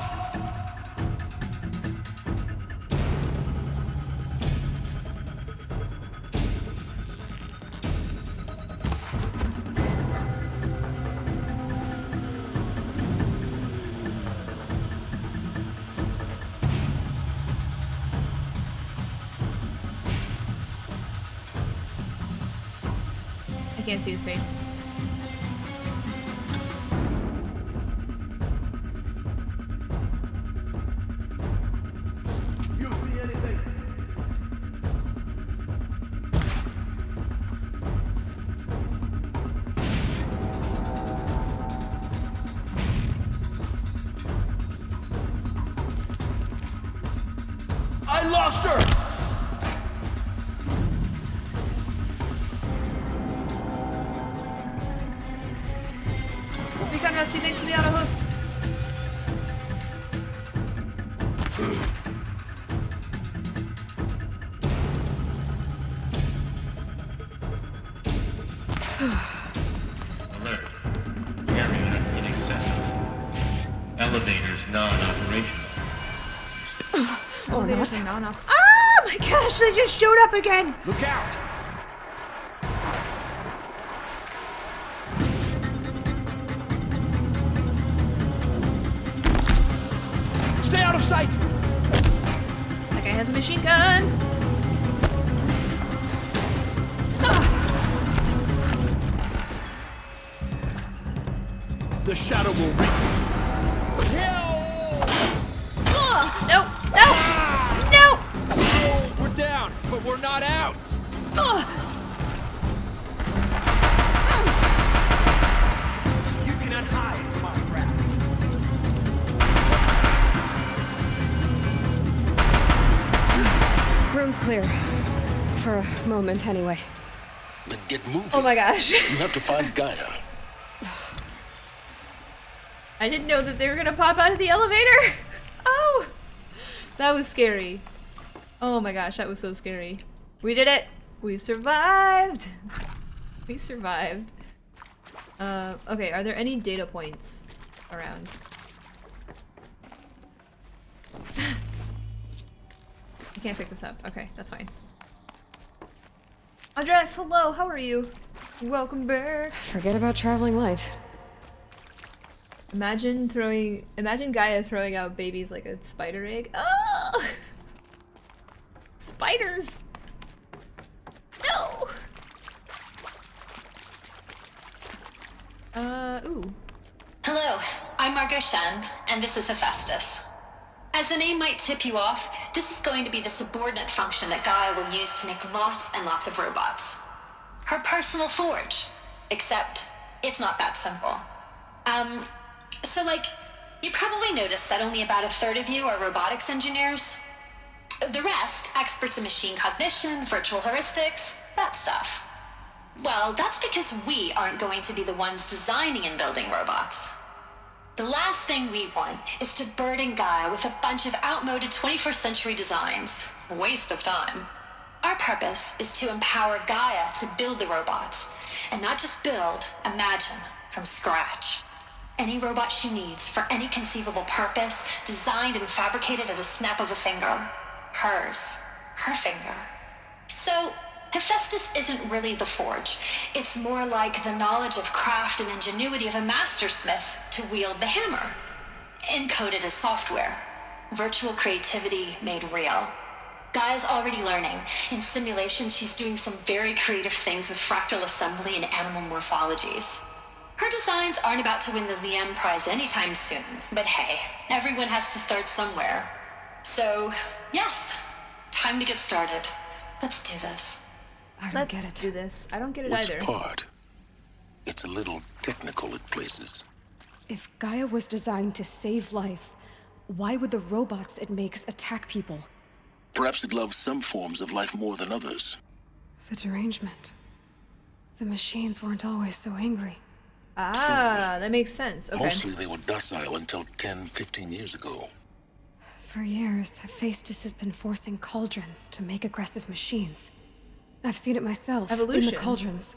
I can't see his face. You see anything? I lost her! Recon Rusty, thanks for the auto host. Alert. Area inaccessible. Elevators non-operational. Elevators are non-op. Oh my gosh, they just showed up again! Look out! Stay out of sight! That guy has a machine gun! The shadow will reach. No! No! No! We're down, but we're not out! You cannot hide from our wrath. Room's clear. For a moment, anyway. Then get moving. Oh my gosh. You have to find Gaia. I didn't know that they were gonna pop out of the elevator! Oh! That was scary. Oh my gosh, that was so scary. We did it! We survived! We survived. Okay, are there any data points around? I can't pick this up. Okay, that's fine. Andres, hello, how are you? Welcome back. Forget about traveling light. Imagine Gaia throwing out babies like a spider egg. Oh! Spiders! No! Ooh. Hello, I'm Margot Shen, and this is Hephaestus. As the name might tip you off, this is going to be the subordinate function that Gaia will use to make lots and lots of robots. Her personal forge. Except, it's not that simple. So you probably noticed that only about a third of you are robotics engineers. The rest, experts in machine cognition, virtual heuristics, that stuff. Well, that's because we aren't going to be the ones designing and building robots. The last thing we want is to burden Gaia with a bunch of outmoded 21st century designs. Waste of time. Our purpose is to empower Gaia to build the robots, and not just build, imagine, from scratch. Any robot she needs for any conceivable purpose, designed and fabricated at a snap of a finger. Hers. Her finger. So, Hephaestus isn't really the forge. It's more like the knowledge of craft and ingenuity of a mastersmith to wield the hammer. Encoded as software. Virtual creativity made real. Gaia's already learning. In simulation, she's doing some very creative things with fractal assembly and animal morphologies. Her designs aren't about to win the Liam Prize anytime soon, but hey, everyone has to start somewhere. So, yes, time to get started. Let's do this. Let's do this. I don't get it Which either. part? It's a little technical at places. If Gaia was designed to save life, why would the robots it makes attack people? Perhaps it loves some forms of life more than others. The derangement. The machines weren't always so angry. Ah, that makes sense. Okay. Mostly they were docile until 10, 15 years ago. For years, Hephaestus has been forcing cauldrons to make aggressive machines. I've seen it myself. Evolution. In the cauldrons.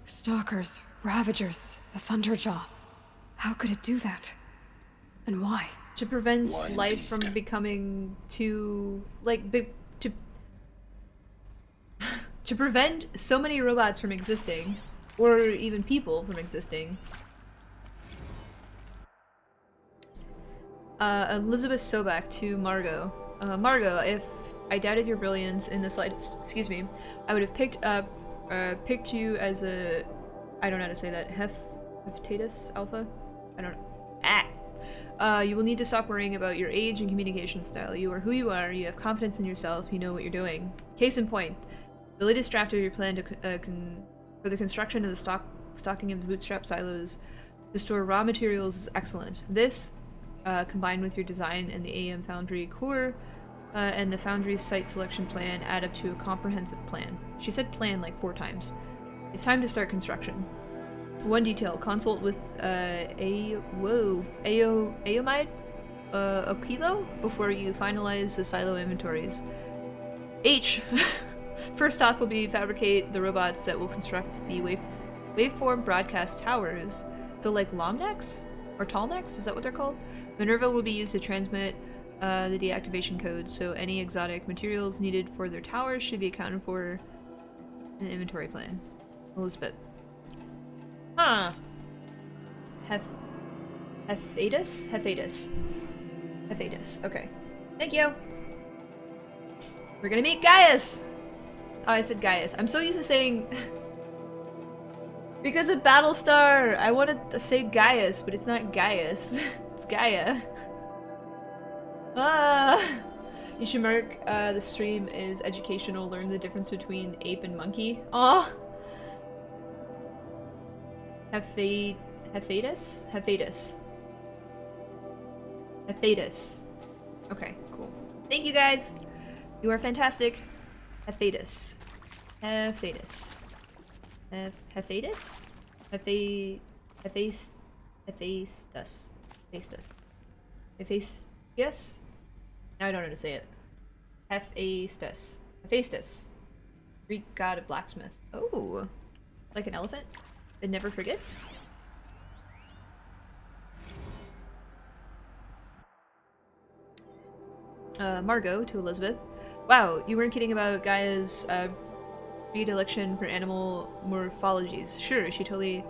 Stalkers, Ravagers, the Thunderjaw. How could it do that? And why? To prevent life from becoming too, to prevent so many robots from existing, or even people from existing. Elizabeth Sobek to Margot. Margot, if I doubted your brilliance in the slightest, excuse me, I would have picked you as a, I don't know how to say that, Hephaestus Alpha? I don't know. You will need to stop worrying about your age and communication style. You are who you are, you have confidence in yourself, you know what you're doing. Case in point, the latest draft of your plan to, for the construction of the stocking of the bootstrap silos to store raw materials is excellent. This, combined with your design and the AM Foundry core, and the Foundry's site selection plan add up to a comprehensive plan. She said plan like 4 times. It's time to start construction. One detail, consult with Aomide Okilo before you finalize the silo inventories. H! First stop will be fabricate the robots that will construct the waveform broadcast towers. So like long necks? Or tall necks? Is that what they're called? Minerva will be used to transmit the deactivation codes, so any exotic materials needed for their towers should be accounted for in the inventory plan. Elizabeth. Huh. Hephaestus? Hephaestus. Hephaestus. Okay. Thank you. We're gonna meet Gaius! Oh, I said Gaius. I'm so used to saying... because of Battlestar! I wanted to say Gaius, but it's not Gaius. It's Gaia. Ah! You should mark the stream is educational. Learn the difference between ape and monkey. Aw! Hephaestus? Hephaestus. Hephaestus. Okay, cool. Thank you guys! You are fantastic. Hephaestus. Hephaestus. Hephaestus? Hephaestus. Hephaestus. Yes? Now I don't know how to say it. Hephaestus. Hephaestus. Greek god of blacksmith. Oh. Like an elephant? It never forgets? Margot to Elizabeth. Wow, you weren't kidding about Gaia's predilection for animal morphologies. Sure, she totally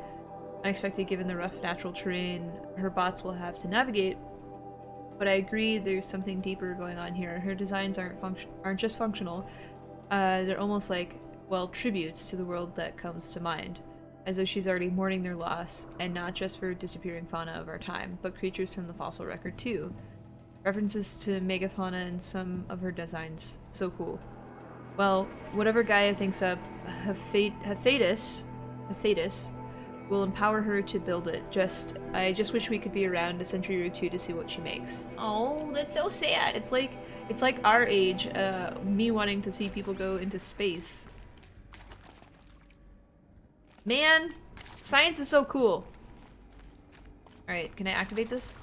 unexpected given the rough natural terrain her bots will have to navigate. But I agree there's something deeper going on here. Her designs aren't just functional. They're almost like, well, tributes to the world that comes to mind. As though she's already mourning their loss, and not just for disappearing fauna of our time, but creatures from the fossil record too. References to megafauna in some of her designs. So cool. Well, whatever Gaia thinks up, Hephaestus will empower her to build it. I just wish we could be around a century or two to see what she makes. Oh, that's so sad. It's like our age, me wanting to see people go into space. Man, science is so cool. Alright, can I activate this?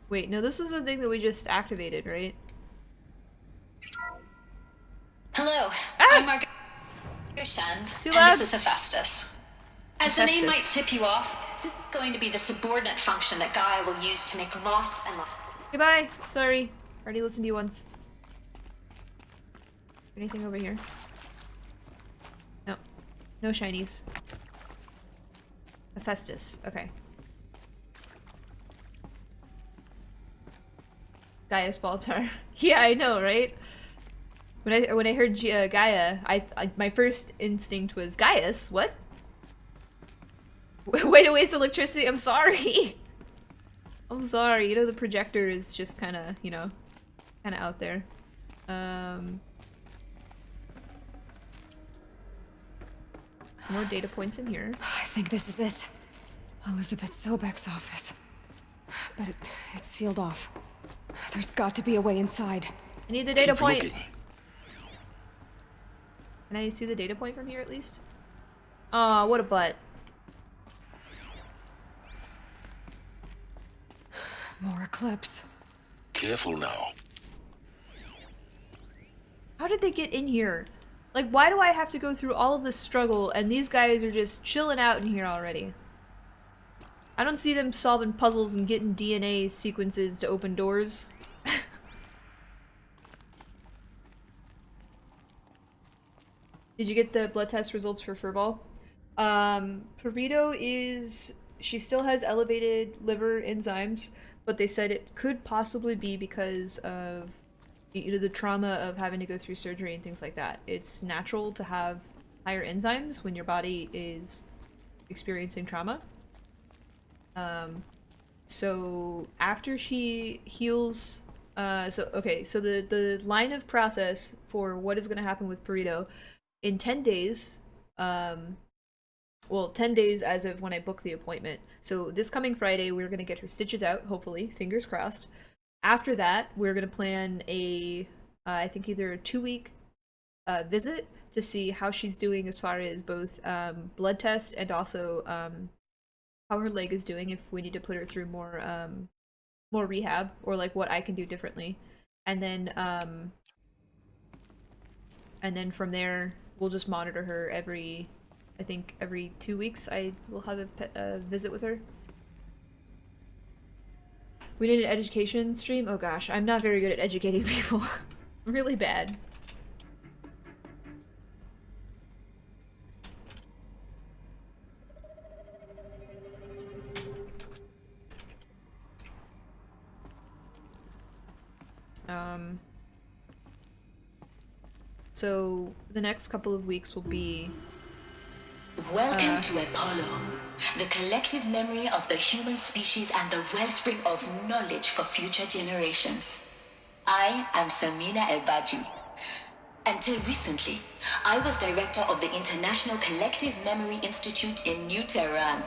Wait, no, this was the thing that we just activated, right? Hello, I'm Margot Shen, and this is Hephaestus. As the name might tip you off, this is going to be the subordinate function that Gaia will use to make lots and lots. Goodbye. Sorry. Already listened to you once. Anything over here? No. No shinies. Hephaestus. Okay. Gaia's Baltar. Yeah, I know, right? When I heard Gaia, my first instinct was Gaius. What? Way to waste electricity. I'm sorry. I'm sorry. You know, the projector is just kind of, you know, kind of out there. Some more data points in here. I think this is it. Elizabeth Sobek's office. But it's sealed off. There's got to be a way inside. I need the data point. Can I see the data point from here at least? Aw, what a butt. More eclipse. Careful now. How did they get in here? Like, why do I have to go through all of this struggle and these guys are just chilling out in here already? I don't see them solving puzzles and getting DNA sequences to open doors. Did you get the blood test results for Furball? Perito is... She still has elevated liver enzymes, but they said it could possibly be because of the trauma of having to go through surgery and things like that. It's natural to have higher enzymes when your body is experiencing trauma. So after she heals, so the line of process for what is going to happen with Perito in 10 days, well, 10 days as of when I booked the appointment. So this coming Friday, we're going to get her stitches out, hopefully, fingers crossed. After that, we're going to plan a, I think either a 2-week visit to see how she's doing as far as both blood tests and also how her leg is doing, if we need to put her through more more rehab, or like what I can do differently. And then from there, we'll just monitor her every I think every 2 weeks I will have a visit with her. We need an education stream? Oh gosh, I'm not very good at educating people. Really bad. So the next couple of weeks will be... Welcome to Apollo, the collective memory of the human species and the wellspring of knowledge for future generations. I am Samina El-Badji. Until recently, I was director of the International Collective Memory Institute in New Tehran.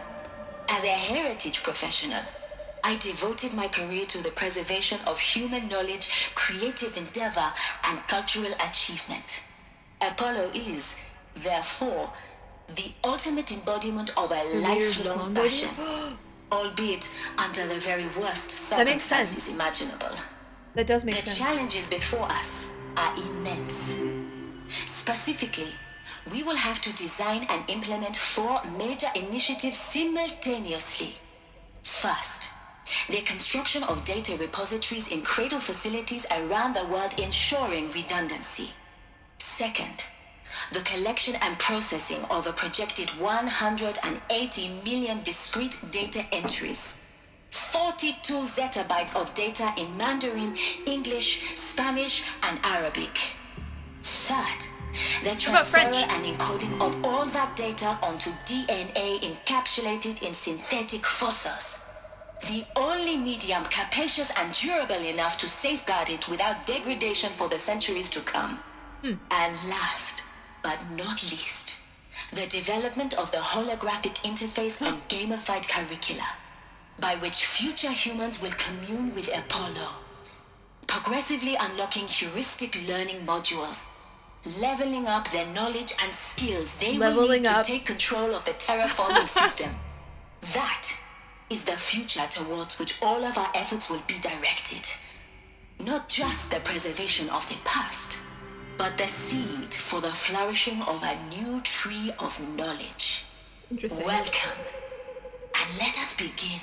As a heritage professional, I devoted my career to the preservation of human knowledge, creative endeavor, and cultural achievement. Apollo is, therefore, the ultimate embodiment of a lifelong passion, albeit under the very worst circumstances imaginable. That does make sense. The challenges before us are immense. Specifically, we will have to design and implement 4 major initiatives simultaneously. First, the construction of data repositories in cradle facilities around the world, ensuring redundancy. Second, the collection and processing of a projected 180 million discrete data entries. 42 zettabytes of data in Mandarin, English, Spanish, and Arabic. Third, the transfer and encoding of all that data onto DNA encapsulated in synthetic fossils. The only medium capacious and durable enough to safeguard it without degradation for the centuries to come. And last, but not least, the development of the holographic interface and gamified curricula, by which future humans will commune with Apollo, progressively unlocking heuristic learning modules, leveling up their knowledge and skills they will need to take control of the terraforming system. That is the future towards which all of our efforts will be directed. Not just the preservation of the past, but the seed for the flourishing of a new tree of knowledge. Interesting. Welcome, and let us begin.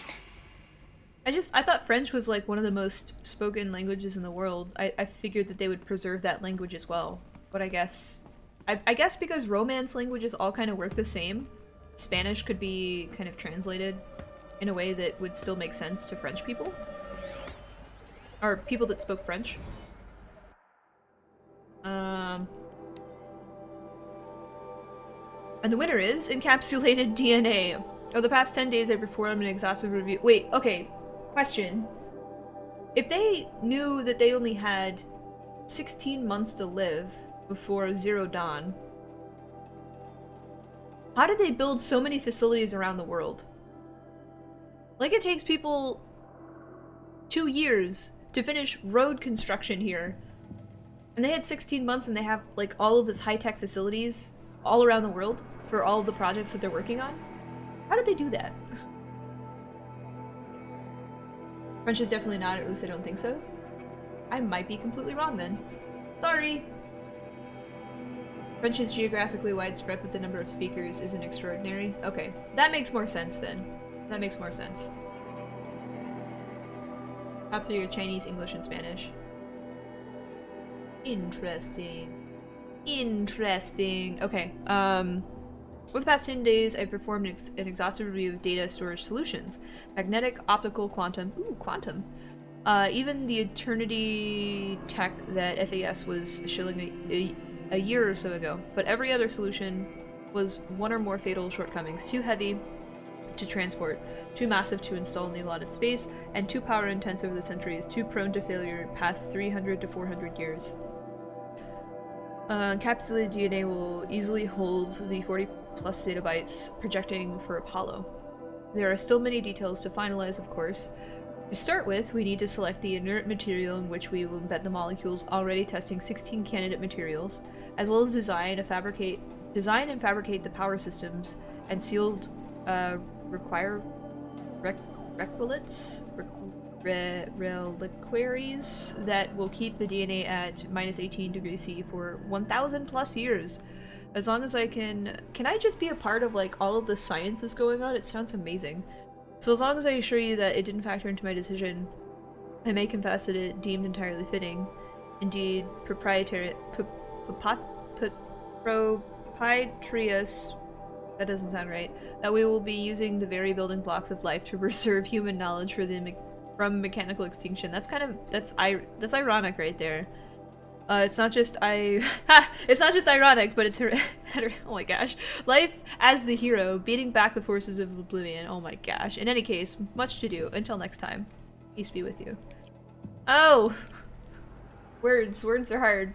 I thought French was like one of the most spoken languages in the world. I figured that they would preserve that language as well. But I guess because Romance languages all kind of work the same, Spanish could be kind of translated in a way that would still make sense to French people. Or people that spoke French. And the winner is Encapsulated DNA. Over the past 10 days I performed an exhaustive review. Wait, okay. Question. If they knew that they only had 16 months to live before Zero Dawn, how did they build so many facilities around the world? Like, it takes people 2 years to finish road construction here. And they had 16 months and they have, like, all of this high-tech facilities all around the world for all of the projects that they're working on? How did they do that? French is definitely not, or at least I don't think so. I might be completely wrong then. Sorry! French is geographically widespread, but the number of speakers isn't extraordinary. Okay, that makes more sense then. That makes more sense. Top 3 are Chinese, English, and Spanish. Interesting. Interesting. Okay, over the past 10 days, I performed an exhaustive review of data storage solutions. Magnetic, optical, quantum. Ooh, quantum. Even the Eternity tech that FAS was shilling a year or so ago. But every other solution was one or more fatal shortcomings. Too heavy to transport, too massive to install in the allotted space, and too power intense over the centuries, too prone to failure past 300 to 400 years. Encapsulated DNA will easily hold the 40+ zettabytes projecting for Apollo. There are still many details to finalize, of course. To start with, we need to select the inert material in which we will embed the molecules, already testing 16 candidate materials, as well as design and fabricate the power systems and sealed reliquaries that will keep the DNA at -18 degrees C for 1,000+ years. As long as I can I just be a part of like all of the science that's going on? It sounds amazing. So as long as I assure you that it didn't factor into my decision, I may confess that it deemed entirely fitting, indeed proprietarius, that doesn't sound right, that we will be using the very building blocks of life to preserve human knowledge from mechanical extinction. That's ironic right there. It's not just it's not just ironic, but it's oh my gosh. Life as the hero, beating back the forces of oblivion. Oh my gosh. In any case, much to do. Until next time. Peace be with you. Oh! Words are hard.